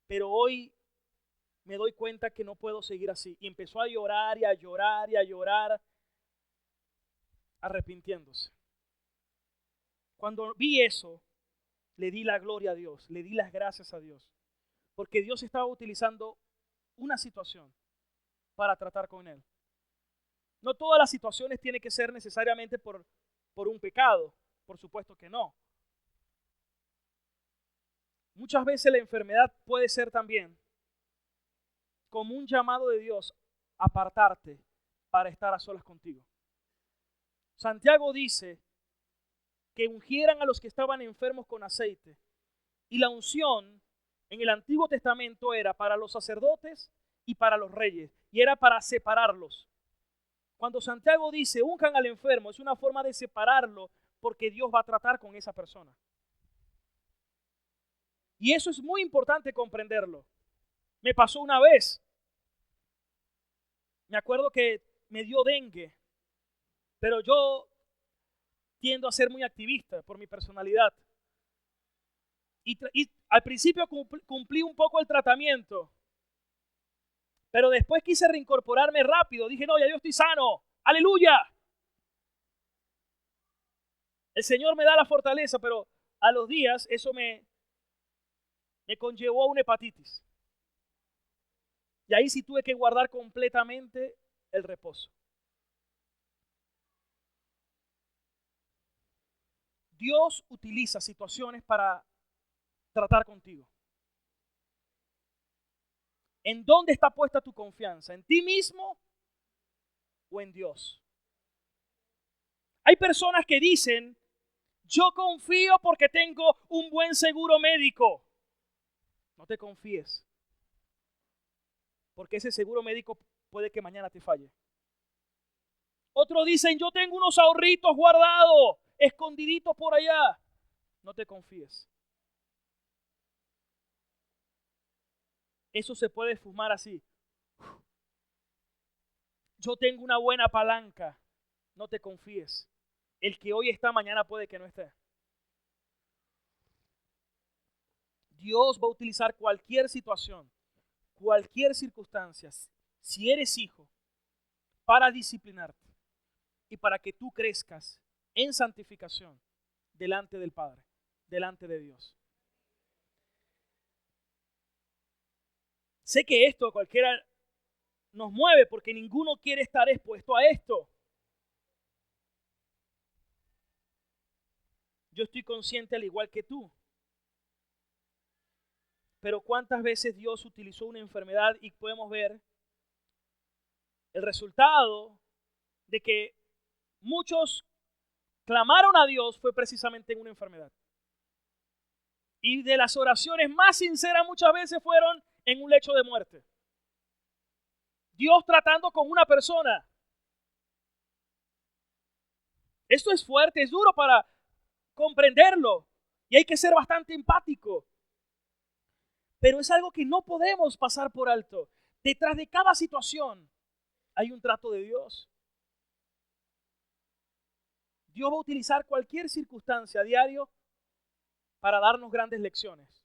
Pero hoy me doy cuenta que no puedo seguir así. Y empezó a llorar y a llorar y a llorar, arrepintiéndose. Cuando vi eso, le di la gloria a Dios, le di las gracias a Dios. Porque Dios estaba utilizando una situación para tratar con él. No todas las situaciones tienen que ser necesariamente por un pecado, por supuesto que no. Muchas veces la enfermedad puede ser también como un llamado de Dios a apartarte para estar a solas contigo. Santiago dice que ungieran a los que estaban enfermos con aceite, y la unción en el Antiguo Testamento era para los sacerdotes y para los reyes, y era para separarlos. Cuando Santiago dice unjan al enfermo, es una forma de separarlo, porque Dios va a tratar con esa persona. Y eso es muy importante comprenderlo. Me pasó una vez. Me acuerdo que me dio dengue, pero yo tiendo a ser muy activista por mi personalidad. Y al principio cumplí un poco el tratamiento, pero después quise reincorporarme rápido. Dije: no, ya yo estoy sano. ¡Aleluya! El Señor me da la fortaleza, pero a los días eso me conllevó a una hepatitis. Y ahí sí tuve que guardar completamente el reposo. Dios utiliza situaciones para tratar contigo. ¿En dónde está puesta tu confianza? ¿En ti mismo o en Dios? Hay personas que dicen: yo confío porque tengo un buen seguro médico. No te confíes, porque ese seguro médico puede que mañana te falle. Otros dicen: yo tengo unos ahorritos guardados, escondiditos por allá. No te confíes. Eso se puede fumar así. Yo tengo una buena palanca. No te confíes. El que hoy está, mañana puede que no esté. Dios va a utilizar cualquier situación, cualquier circunstancia, si eres hijo, para disciplinarte y para que tú crezcas en santificación delante del Padre, delante de Dios. Sé que esto a cualquiera nos mueve porque ninguno quiere estar expuesto a esto. Yo estoy consciente al igual que tú. Pero ¿cuántas veces Dios utilizó una enfermedad y podemos ver el resultado de que muchos clamaron a Dios fue precisamente en una enfermedad? Y de las oraciones más sinceras muchas veces fueron en un lecho de muerte. Dios tratando con una persona. Esto es fuerte, es duro para comprenderlo. Y hay que ser bastante empático. Pero es algo que no podemos pasar por alto. Detrás de cada situación hay un trato de Dios. Dios va a utilizar cualquier circunstancia a diario para darnos grandes lecciones.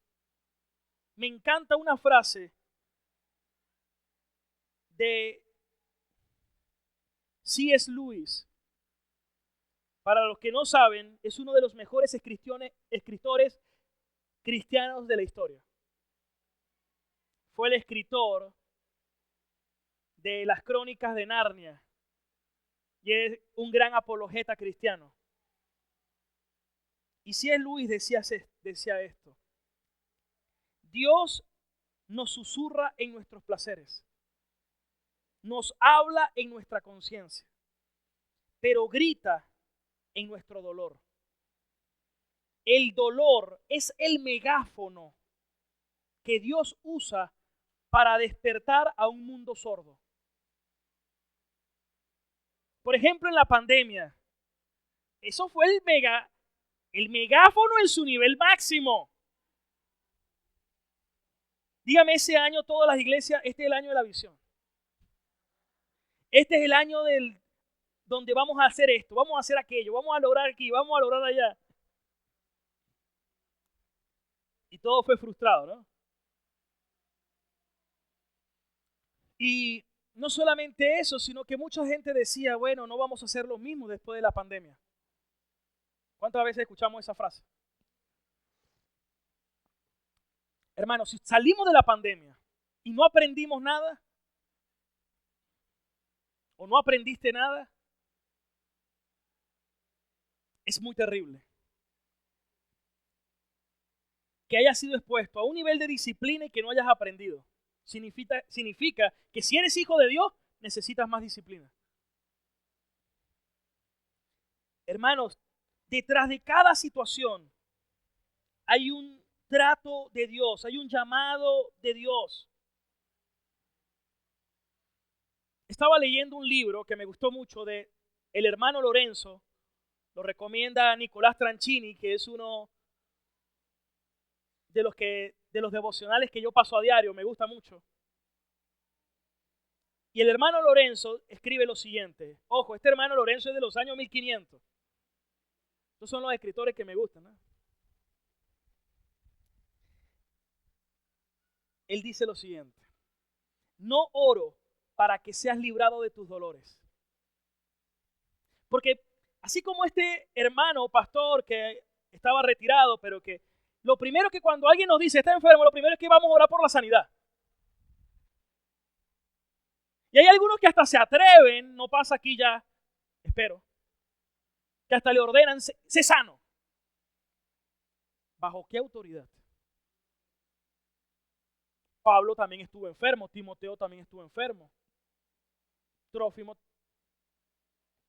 Me encanta una frase de C.S. Lewis. Para los que no saben, es uno de los mejores escritores cristianos de la historia. Fue el escritor de las Crónicas de Narnia y es un gran apologeta cristiano. Y C.S. Lewis decía esto: Dios nos susurra en nuestros placeres, nos habla en nuestra conciencia, pero grita en nuestro dolor. El dolor es el megáfono que Dios usa para despertar a un mundo sordo. Por ejemplo, en la pandemia, eso fue el megáfono en su nivel máximo. Dígame, ese año todas las iglesias, este es el año de la visión. Este es el año donde vamos a hacer esto, vamos a hacer aquello, vamos a lograr aquí, vamos a lograr allá. Y todo fue frustrado, ¿no? Y no solamente eso, sino que mucha gente decía, bueno, no vamos a hacer lo mismo después de la pandemia. ¿Cuántas veces escuchamos esa frase? Hermanos, si salimos de la pandemia y no aprendimos nada, o no aprendiste nada, es muy terrible. Que hayas sido expuesto a un nivel de disciplina y que no hayas aprendido. Significa que si eres hijo de Dios, necesitas más disciplina. Hermanos, detrás de cada situación hay un trato de Dios, hay un llamado de Dios. Estaba leyendo un libro que me gustó mucho de el hermano Lorenzo, lo recomienda Nicolás Tranchini, que es uno de los devocionales que yo paso a diario, me gusta mucho. Y el hermano Lorenzo escribe lo siguiente. Ojo, este hermano Lorenzo es de los años 1500. Estos son los escritores que me gustan, ¿no? Él dice lo siguiente: no oro para que seas librado de tus dolores. Porque así como este hermano pastor que estaba retirado, pero que lo primero que cuando alguien nos dice está enfermo, lo primero es que vamos a orar por la sanidad. Y hay algunos que hasta se atreven, no pasa aquí ya, espero, que hasta le ordenan, sé sano. ¿Bajo qué autoridad? Pablo también estuvo enfermo, Timoteo también estuvo enfermo, Trófimo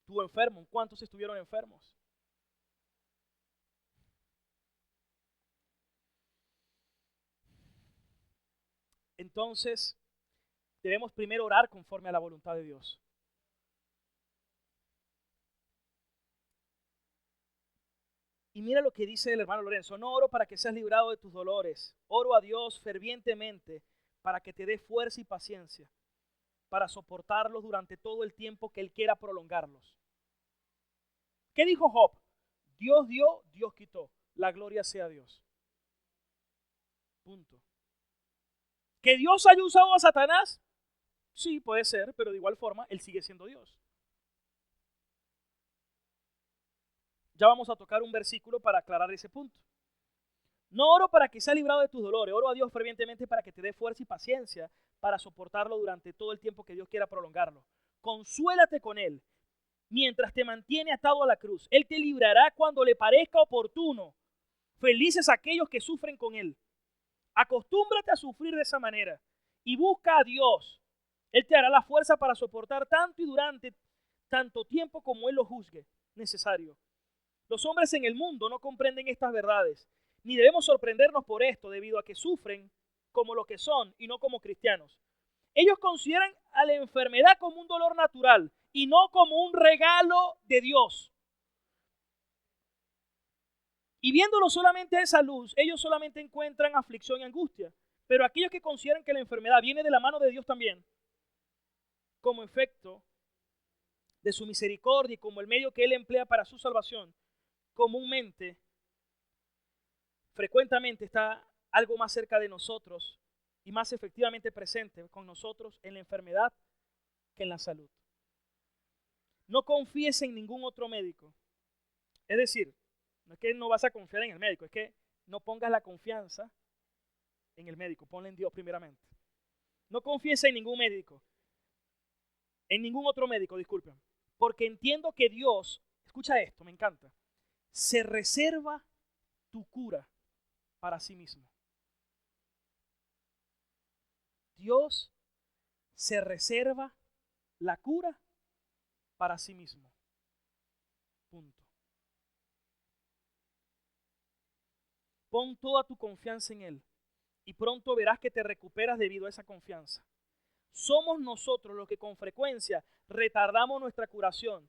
estuvo enfermo. ¿Cuántos estuvieron enfermos? Entonces, debemos primero orar conforme a la voluntad de Dios. Y mira lo que dice el hermano Lorenzo: no oro para que seas librado de tus dolores, oro a Dios fervientemente para que te dé fuerza y paciencia para soportarlos durante todo el tiempo que Él quiera prolongarlos. ¿Qué dijo Job? Dios dio, Dios quitó. La gloria sea a Dios. Punto. ¿Que Dios haya usado a Satanás? Sí, puede ser, pero de igual forma, Él sigue siendo Dios. Ya vamos a tocar un versículo para aclarar ese punto. No oro para que sea librado de tus dolores, oro a Dios fervientemente para que te dé fuerza y paciencia para soportarlo durante todo el tiempo que Dios quiera prolongarlo. Consuélate con Él mientras te mantiene atado a la cruz. Él te librará cuando le parezca oportuno. Felices aquellos que sufren con Él. Acostúmbrate a sufrir de esa manera y busca a Dios. Él te hará la fuerza para soportar tanto y durante tanto tiempo como Él lo juzgue necesario. Los hombres en el mundo no comprenden estas verdades, ni debemos sorprendernos por esto, debido a que sufren como lo que son y no como cristianos. Ellos consideran a la enfermedad como un dolor natural y no como un regalo de Dios. Y viéndolo solamente a esa luz, ellos solamente encuentran aflicción y angustia. Pero aquellos que consideran que la enfermedad viene de la mano de Dios también, como efecto de su misericordia y como el medio que Él emplea para su salvación, frecuentemente está algo más cerca de nosotros y más efectivamente presente con nosotros en la enfermedad que en la salud. No confíes en ningún otro médico. Es decir, no es que no vas a confiar en el médico, es que no pongas la confianza en el médico, ponla en Dios primeramente. No confíes en ningún médico, en ningún otro médico, disculpen, porque entiendo que Dios, escucha esto, me encanta, se reserva tu cura para sí mismo. Dios se reserva la cura para sí mismo. Punto. Pon toda tu confianza en Él y pronto verás que te recuperas debido a esa confianza. Somos nosotros los que con frecuencia retardamos nuestra curación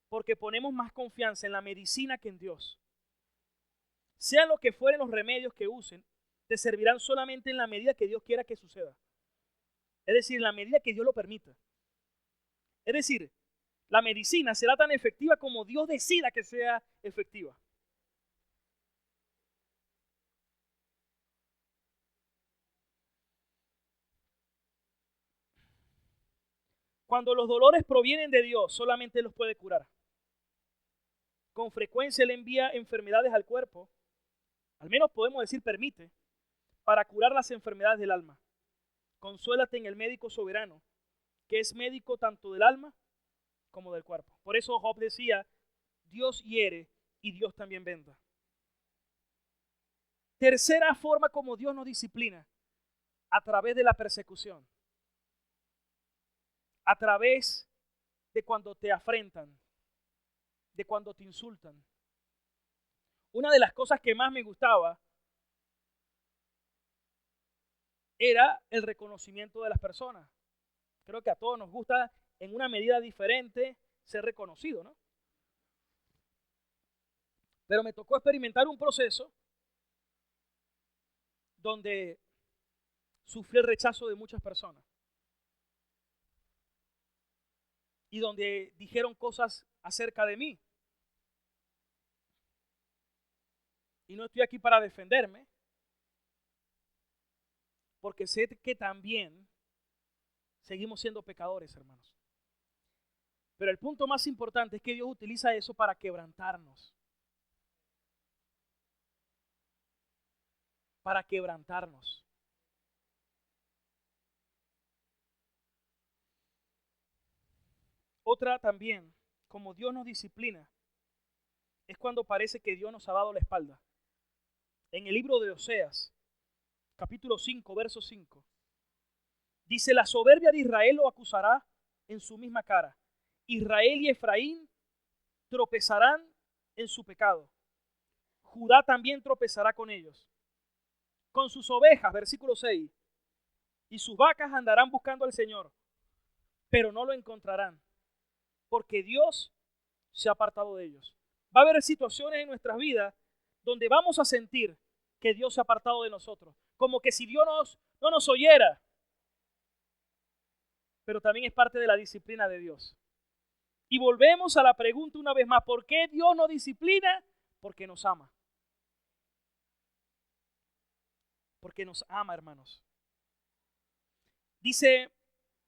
porque ponemos más confianza en la medicina que en Dios. Sean lo que fueren los remedios que usen, te servirán solamente en la medida que Dios quiera que suceda. Es decir, en la medida que Dios lo permita. Es decir, la medicina será tan efectiva como Dios decida que sea efectiva. Cuando los dolores provienen de Dios, solamente Él los puede curar. Con frecuencia Él envía enfermedades al cuerpo, al menos podemos decir permite, para curar las enfermedades del alma. Consuélate en el médico soberano, que es médico tanto del alma como del cuerpo. Por eso Job decía, Dios hiere y Dios también venda. Tercera forma como Dios nos disciplina, a través de la persecución. A través de cuando te afrentan, de cuando te insultan. Una de las cosas que más me gustaba era el reconocimiento de las personas. Creo que a todos nos gusta en una medida diferente ser reconocido, ¿no? Pero me tocó experimentar un proceso donde sufrí el rechazo de muchas personas y donde dijeron cosas acerca de mí. Y no estoy aquí para defenderme, porque sé que también seguimos siendo pecadores, hermanos. Pero el punto más importante es que Dios utiliza eso para quebrantarnos. Para quebrantarnos. Otra también, como Dios nos disciplina, es cuando parece que Dios nos ha dado la espalda. En el libro de Oseas, capítulo 5, verso 5, dice, la soberbia de Israel lo acusará en su misma cara. Israel y Efraín tropezarán en su pecado. Judá también tropezará con ellos. Con sus ovejas, versículo 6, y sus vacas andarán buscando al Señor, pero no lo encontrarán, porque Dios se ha apartado de ellos. Va a haber situaciones en nuestras vidas donde vamos a sentir que Dios se ha apartado de nosotros, como que si Dios no nos oyera. Pero también es parte de la disciplina de Dios. Y volvemos a la pregunta una vez más, ¿por qué Dios nos disciplina? Porque nos ama. Porque nos ama, hermanos. Dice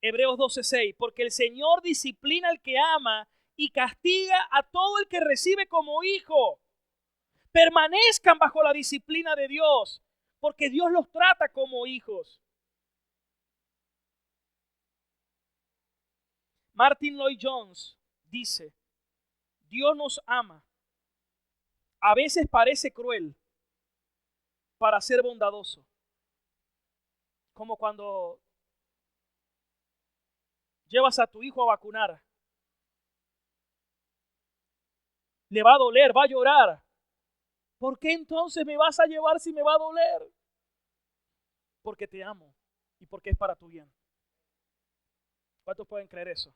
Hebreos 12:6, porque el Señor disciplina al que ama y castiga a todo el que recibe como hijo. Permanezcan bajo la disciplina de Dios, porque Dios los trata como hijos. Martin Lloyd-Jones dice, Dios nos ama. A veces parece cruel para ser bondadoso. Como cuando llevas a tu hijo a vacunar. Le va a doler, va a llorar. ¿Por qué entonces me vas a llevar si me va a doler? Porque te amo y porque es para tu bien. ¿Cuántos pueden creer eso?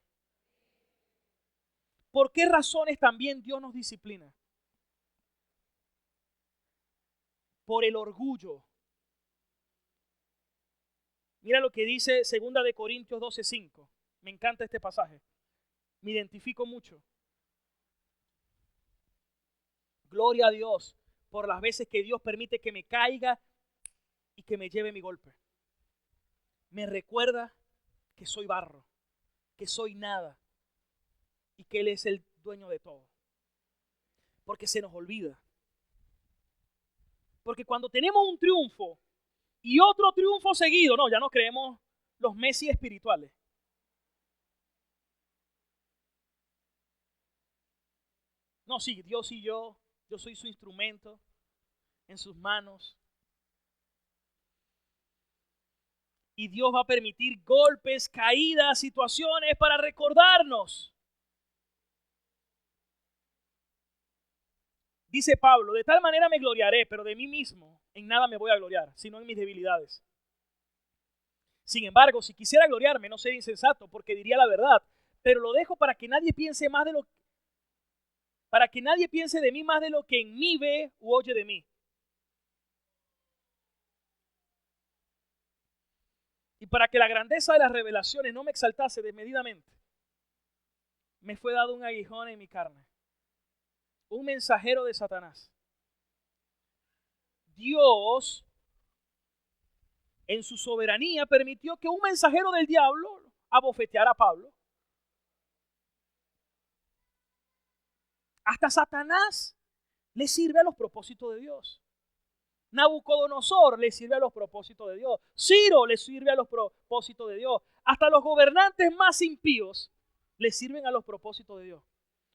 ¿Por qué razones también Dios nos disciplina? Por el orgullo. Mira lo que dice 2 de Corintios 12:5. Me encanta este pasaje. Me identifico mucho. Gloria a Dios por las veces que Dios permite que me caiga y que me lleve mi golpe. Me recuerda que soy barro, que soy nada y que Él es el dueño de todo. Porque se nos olvida. Porque cuando tenemos un triunfo y otro triunfo seguido, no, ya no creemos los Messi espirituales. No, sí, Dios y yo soy su instrumento en sus manos. Y Dios va a permitir golpes, caídas, situaciones para recordarnos. Dice Pablo, de tal manera me gloriaré, pero de mí mismo en nada me voy a gloriar, sino en mis debilidades. Sin embargo, si quisiera gloriarme, no sería insensato, porque diría la verdad, pero lo dejo para que nadie piense de mí más de lo que en mí ve u oye de mí. Y para que la grandeza de las revelaciones no me exaltase desmedidamente, me fue dado un aguijón en mi carne, un mensajero de Satanás. Dios, en su soberanía, permitió que un mensajero del diablo abofeteara a Pablo. Hasta Satanás le sirve a los propósitos de Dios. Nabucodonosor le sirve a los propósitos de Dios. Ciro le sirve a los propósitos de Dios. Hasta los gobernantes más impíos le sirven a los propósitos de Dios.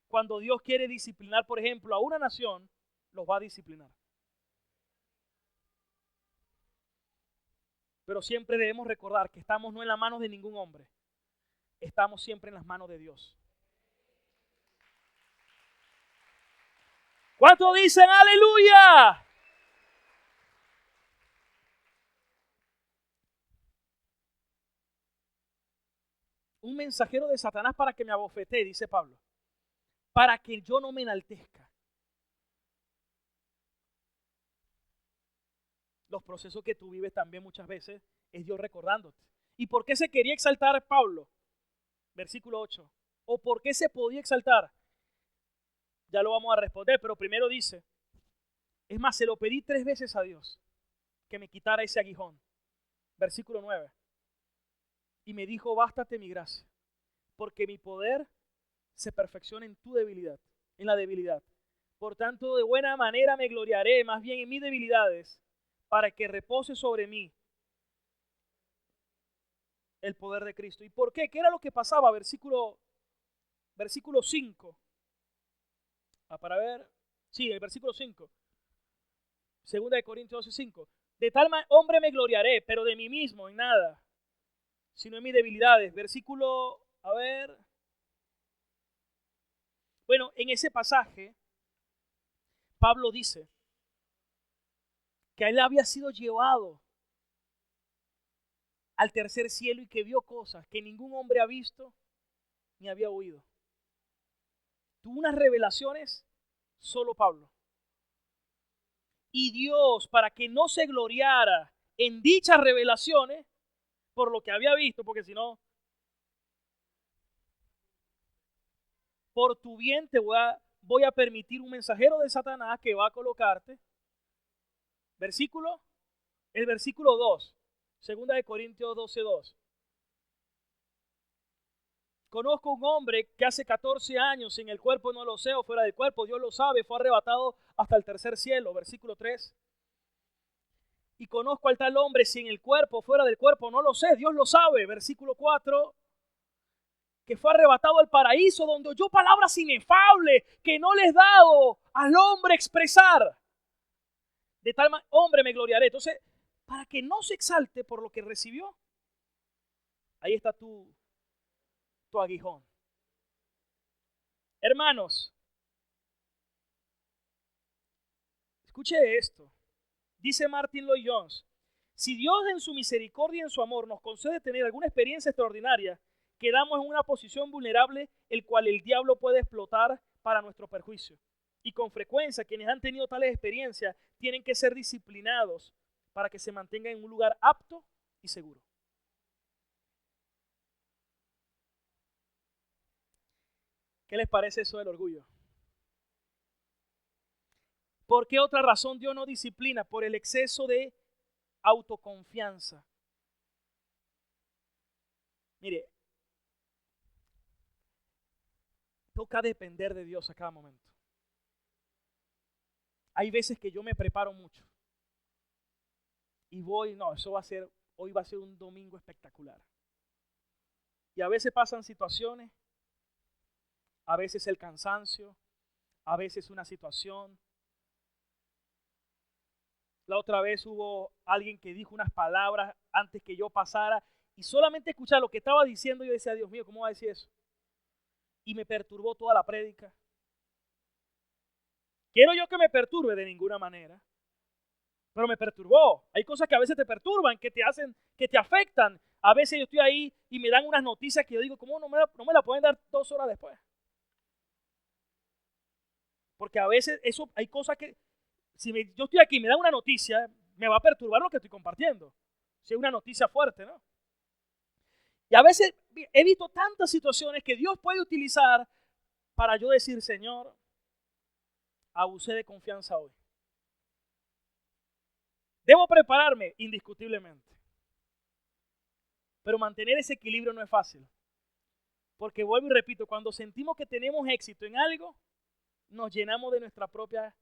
Cuando Dios quiere disciplinar, por ejemplo, a una nación, los va a disciplinar. Pero siempre debemos recordar que estamos no en las manos de ningún hombre. Estamos siempre en las manos de Dios. ¿Cuántos dicen aleluya? Un mensajero de Satanás para que me abofetee, dice Pablo, para que yo no me enaltezca. Los procesos que tú vives también muchas veces es Dios recordándote. ¿Y por qué se quería exaltar Pablo? Versículo 8. ¿O por qué se podía exaltar? Ya lo vamos a responder, pero primero dice, es más, se lo pedí 3 veces a Dios que me quitara ese aguijón. Versículo 9. Y me dijo, bástate mi gracia, porque mi poder se perfecciona en tu debilidad, en la debilidad. Por tanto, de buena manera me gloriaré, más bien en mis debilidades, para que repose sobre mí el poder de Cristo. ¿Y por qué? ¿Qué era lo que pasaba? Versículo 5. Para ver. Sí, el versículo 5. Segunda de Corintios 12:5. De tal hombre me gloriaré, pero de mí mismo en nada, sino en mis debilidades. Versículo, Bueno, en ese pasaje, Pablo dice que él había sido llevado al tercer cielo y que vio cosas que ningún hombre ha visto ni había oído. Tuvo unas revelaciones solo Pablo. Y Dios, para que no se gloriara en dichas revelaciones por lo que había visto, porque si no, por tu bien te voy a permitir un mensajero de Satanás que va a colocarte. El versículo 2, segunda de Corintios 12:2. Conozco un hombre que hace 14 años, en el cuerpo no lo sé, o fuera del cuerpo, Dios lo sabe, fue arrebatado hasta el tercer cielo, versículo 3. Y conozco al tal hombre, si en el cuerpo o fuera del cuerpo no lo sé, Dios lo sabe, versículo 4. Que fue arrebatado al paraíso, donde oyó palabras inefables que no les he dado al hombre expresar. De tal hombre me gloriaré. Entonces, para que no se exalte por lo que recibió, ahí está tu aguijón. Hermanos, escuche esto. Dice Martin Lloyd Jones, si Dios en su misericordia y en su amor nos concede tener alguna experiencia extraordinaria, quedamos en una posición vulnerable, el cual el diablo puede explotar para nuestro perjuicio. Y con frecuencia quienes han tenido tales experiencias tienen que ser disciplinados para que se mantengan en un lugar apto y seguro. ¿Qué les parece eso del orgullo? ¿Por qué otra razón Dios no disciplina? Por el exceso de autoconfianza. Mire, toca depender de Dios a cada momento. Hay veces que yo me preparo mucho y hoy va a ser un domingo espectacular. Y a veces pasan situaciones, a veces el cansancio, a veces una situación, La otra vez hubo alguien que dijo unas palabras antes que yo pasara y solamente escuchar lo que estaba diciendo yo decía, Dios mío, ¿cómo va a decir eso? Y me perturbó toda la prédica. Quiero yo que me perturbe de ninguna manera, pero me perturbó. Hay cosas que a veces te perturban, que te hacen, que te afectan. A veces yo estoy ahí y me dan unas noticias que yo digo, ¿cómo no me la pueden dar 2 horas después? Porque a veces eso, hay cosas que, si yo estoy aquí y me dan una noticia, me va a perturbar lo que estoy compartiendo. Si es una noticia fuerte, ¿no? Y a veces he visto tantas situaciones que Dios puede utilizar para yo decir, Señor, abusé de confianza hoy. Debo prepararme, indiscutiblemente. Pero mantener ese equilibrio no es fácil. Porque vuelvo y repito, cuando sentimos que tenemos éxito en algo, nos llenamos de nuestra propia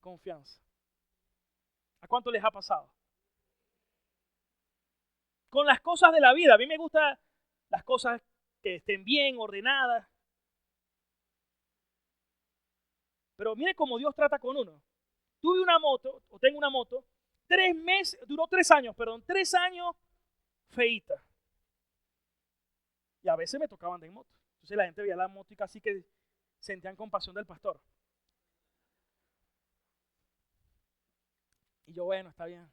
confianza. ¿A cuánto les ha pasado? Con las cosas de la vida, a mí me gustan las cosas que estén bien, ordenadas. Pero mire cómo Dios trata con uno. Tuve una moto, o tengo una moto, 3 meses, duró 3 años, 3 años feíta. Y a veces me tocaba andar en moto. Entonces la gente veía la moto y casi que sentían compasión del pastor. Y yo, bueno, está bien.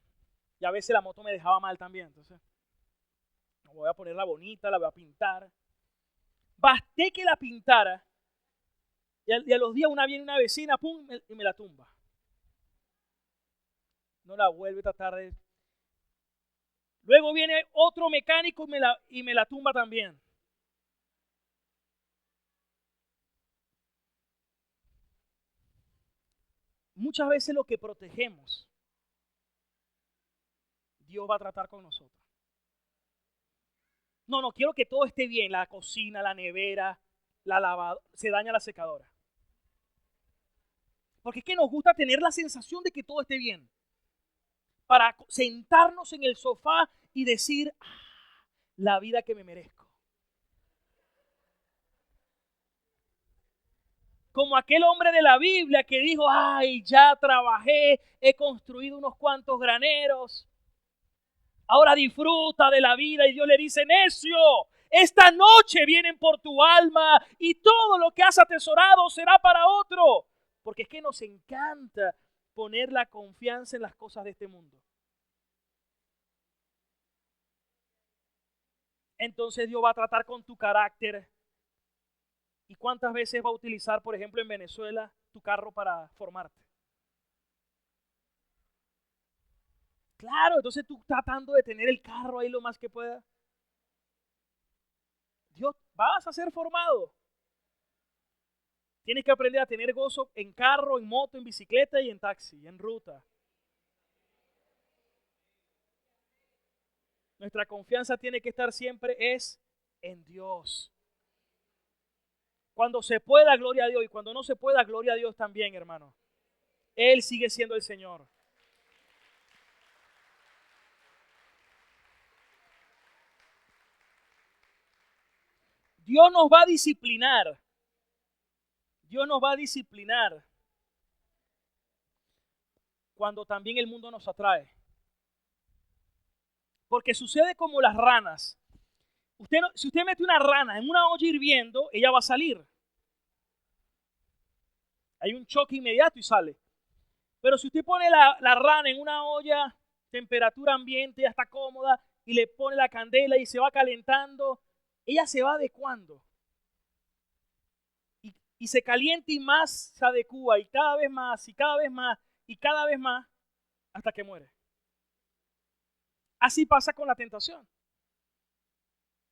Y a veces la moto me dejaba mal también. Entonces, voy a ponerla bonita, la voy a pintar. Basté que la pintara. Y a los días viene una vecina, pum, y me la tumba. No la vuelve a tratar de... Luego viene otro mecánico y me la tumba también. Muchas veces lo que protegemos, Dios va a tratar con nosotros. No, quiero que todo esté bien. La cocina, la nevera, la lavadora, se daña la secadora. Porque es que nos gusta tener la sensación de que todo esté bien. Para sentarnos en el sofá y decir, la vida que me merezco. Como aquel hombre de la Biblia que dijo, ay, ya trabajé, he construido unos cuantos graneros. Ahora disfruta de la vida. Y Dios le dice, necio, esta noche vienen por tu alma y todo lo que has atesorado será para otro. Porque es que nos encanta poner la confianza en las cosas de este mundo. Entonces Dios va a tratar con tu carácter. ¿Y cuántas veces va a utilizar, por ejemplo, en Venezuela, tu carro para formarte? Claro, entonces tú tratando de tener el carro ahí lo más que pueda. Dios, vas a ser formado. Tienes que aprender a tener gozo en carro, en moto, en bicicleta y en taxi, en ruta. Nuestra confianza tiene que estar siempre en Dios. Cuando se pueda, gloria a Dios. Y cuando no se pueda, gloria a Dios también, hermano. Él sigue siendo el Señor. Dios nos va a disciplinar. Dios nos va a disciplinar cuando también el mundo nos atrae. Porque sucede como las ranas. Si usted mete una rana en una olla hirviendo, ella va a salir. Hay un choque inmediato y sale. Pero si usted pone la rana en una olla, temperatura ambiente, ya está cómoda, y le pone la candela y se va calentando, ella se va adecuando. Y se calienta y más se adecúa, y cada vez más, y cada vez más, y cada vez más, hasta que muere. Así pasa con la tentación.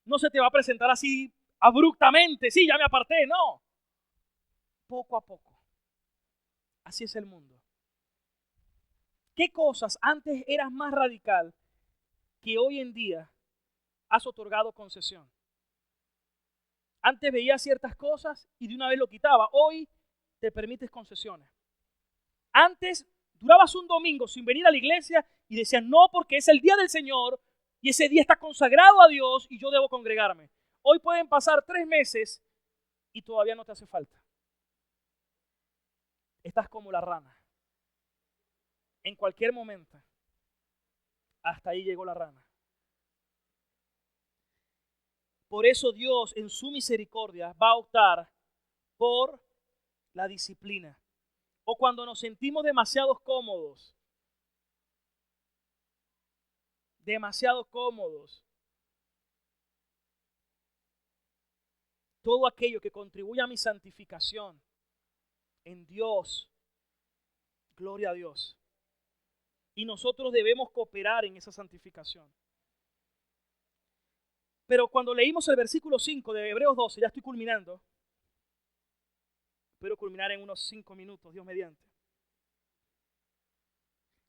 No se te va a presentar así abruptamente, sí, ya me aparté, no. Poco a poco. Así es el mundo. ¿Qué cosas antes eras más radical que hoy en día has otorgado concesión? Antes veías ciertas cosas y de una vez lo quitaba. Hoy te permites concesiones. Antes durabas un domingo sin venir a la iglesia y decías, no, porque es el día del Señor y ese día está consagrado a Dios y yo debo congregarme. Hoy pueden pasar 3 meses y todavía no te hace falta. Estás como la rana. en cualquier momento, hasta ahí llegó la rana. Por eso Dios, en su misericordia, va a optar por la disciplina. O cuando nos sentimos demasiado cómodos, todo aquello que contribuya a mi santificación en Dios, gloria a Dios. Y nosotros debemos cooperar en esa santificación. Pero cuando leímos el versículo 5 de Hebreos 12, ya estoy culminando. Espero culminar en unos 5 minutos, Dios mediante.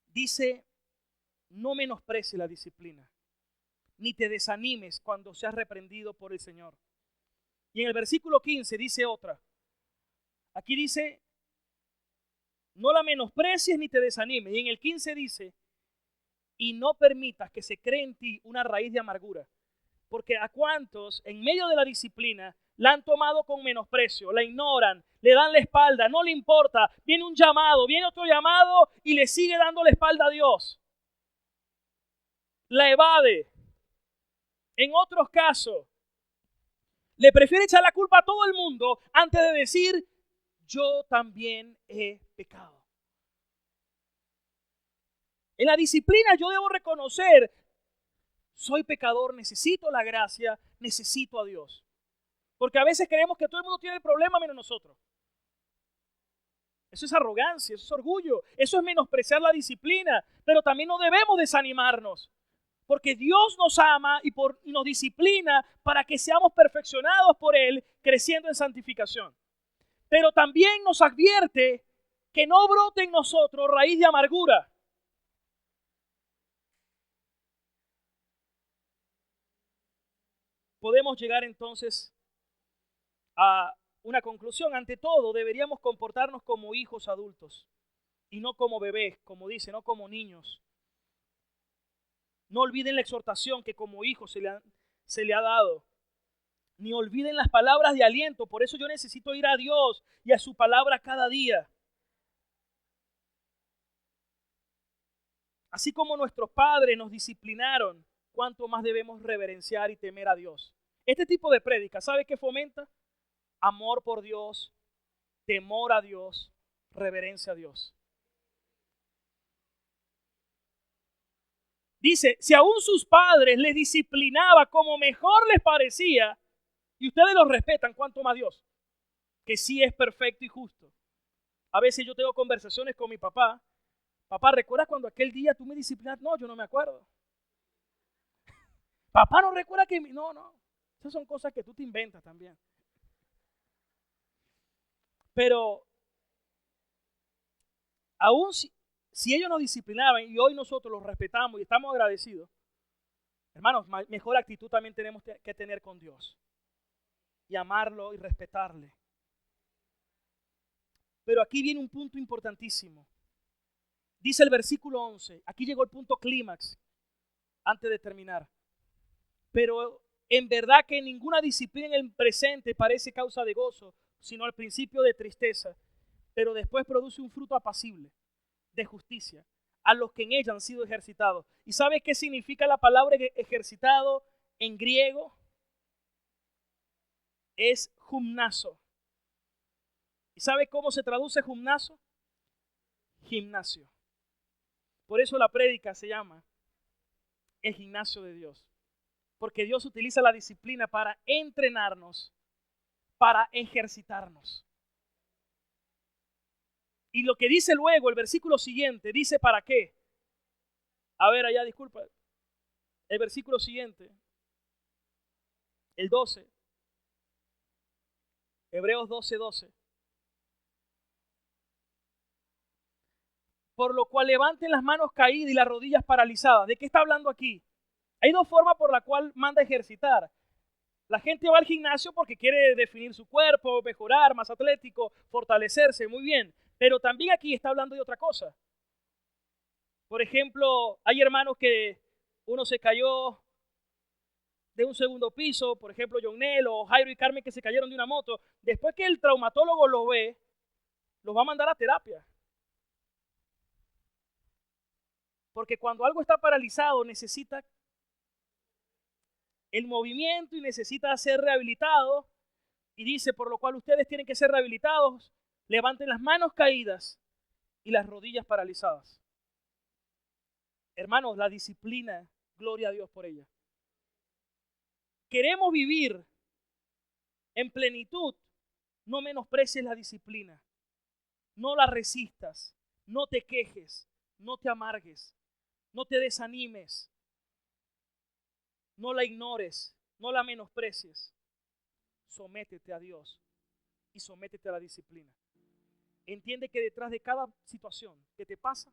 Dice, no menosprecies la disciplina, ni te desanimes cuando seas reprendido por el Señor. Y en el versículo 15 dice otra. Aquí dice, no la menosprecies ni te desanimes. Y en el 15 dice, y no permitas que se cree en ti una raíz de amargura. Porque a cuantos en medio de la disciplina la han tomado con menosprecio, la ignoran, le dan la espalda, no le importa, viene un llamado, viene otro llamado y le sigue dando la espalda a Dios. La evade. En otros casos, le prefiere echar la culpa a todo el mundo antes de decir, yo también he pecado. En la disciplina yo debo reconocer, soy pecador, necesito la gracia, necesito a Dios. Porque a veces creemos que todo el mundo tiene el problema menos nosotros. Eso es arrogancia, eso es orgullo, eso es menospreciar la disciplina. Pero también no debemos desanimarnos. Porque Dios nos ama y nos disciplina para que seamos perfeccionados por Él, creciendo en santificación. Pero también nos advierte que no brote en nosotros raíz de amargura. Podemos llegar entonces a una conclusión. Ante todo, deberíamos comportarnos como hijos adultos y no como bebés, como dice, no como niños. No olviden la exhortación que como hijos se le ha dado. Ni olviden las palabras de aliento. Por eso yo necesito ir a Dios y a su palabra cada día. Así como nuestros padres nos disciplinaron, ¿cuánto más debemos reverenciar y temer a Dios? Este tipo de prédica, ¿sabe qué fomenta? Amor por Dios, temor a Dios, reverencia a Dios. Dice, si aún sus padres les disciplinaba como mejor les parecía, y ustedes los respetan, ¿cuánto más Dios? Que sí es perfecto y justo. A veces yo tengo conversaciones con mi papá. Papá, ¿recuerdas cuando aquel día tú me disciplinaste? No, yo no me acuerdo. Papá, ¿no recuerda que...? No. Esas son cosas que tú te inventas también. Pero, aún si ellos nos disciplinaban y hoy nosotros los respetamos y estamos agradecidos, hermanos, mejor actitud también tenemos que tener con Dios. Y amarlo y respetarle. Pero aquí viene un punto importantísimo. Dice el versículo 11, aquí llegó el punto clímax, antes de terminar. Pero en verdad que ninguna disciplina en el presente parece causa de gozo, sino al principio de tristeza, pero después produce un fruto apacible, de justicia, a los que en ella han sido ejercitados. ¿Y sabe qué significa la palabra ejercitado en griego? Es gimnazo. ¿Y sabe cómo se traduce gimnazo? Gimnasio. Por eso la prédica se llama el gimnasio de Dios. Porque Dios utiliza la disciplina para entrenarnos, para ejercitarnos. Y lo que dice luego, el versículo siguiente, dice ¿para qué? A ver, allá, disculpa. El versículo siguiente, el 12. Hebreos 12:12. Por lo cual levanten las manos caídas y las rodillas paralizadas. ¿De qué está hablando aquí? Hay dos formas por las cuales manda ejercitar. La gente va al gimnasio porque quiere definir su cuerpo, mejorar, más atlético, fortalecerse, muy bien. Pero también aquí está hablando de otra cosa. Por ejemplo, hay hermanos que uno se cayó de un segundo piso, por ejemplo, Jonel o Jairo y Carmen que se cayeron de una moto. Después que el traumatólogo lo ve, los va a mandar a terapia. Porque cuando algo está paralizado necesita el movimiento y necesita ser rehabilitado. Y dice, por lo cual ustedes tienen que ser rehabilitados, levanten las manos caídas y las rodillas paralizadas. Hermanos, la disciplina, gloria a Dios por ella. Queremos vivir en plenitud, no menosprecies la disciplina. No la resistas, no te quejes, no te amargues, no te desanimes, no la ignores, no la menosprecies. Sométete a Dios y sométete a la disciplina. Entiende que detrás de cada situación que te pasa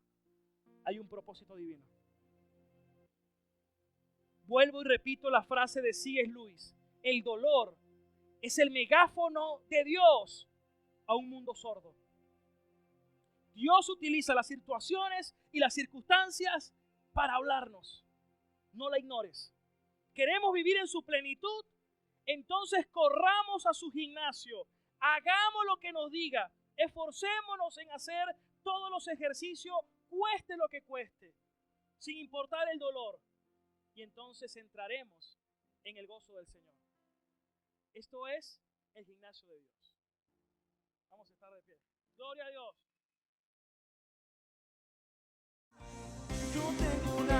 hay un propósito divino. Vuelvo y repito la frase de C.S. Lewis: el dolor es el megáfono de Dios a un mundo sordo. Dios utiliza las situaciones y las circunstancias para hablarnos. No la ignores. ¿Queremos vivir en su plenitud? Entonces corramos a su gimnasio. Hagamos lo que nos diga. Esforcémonos en hacer todos los ejercicios, cueste lo que cueste, sin importar el dolor. Y entonces entraremos en el gozo del Señor. Esto es el gimnasio de Dios. Vamos a estar de pie. Gloria a Dios. Yo tengo una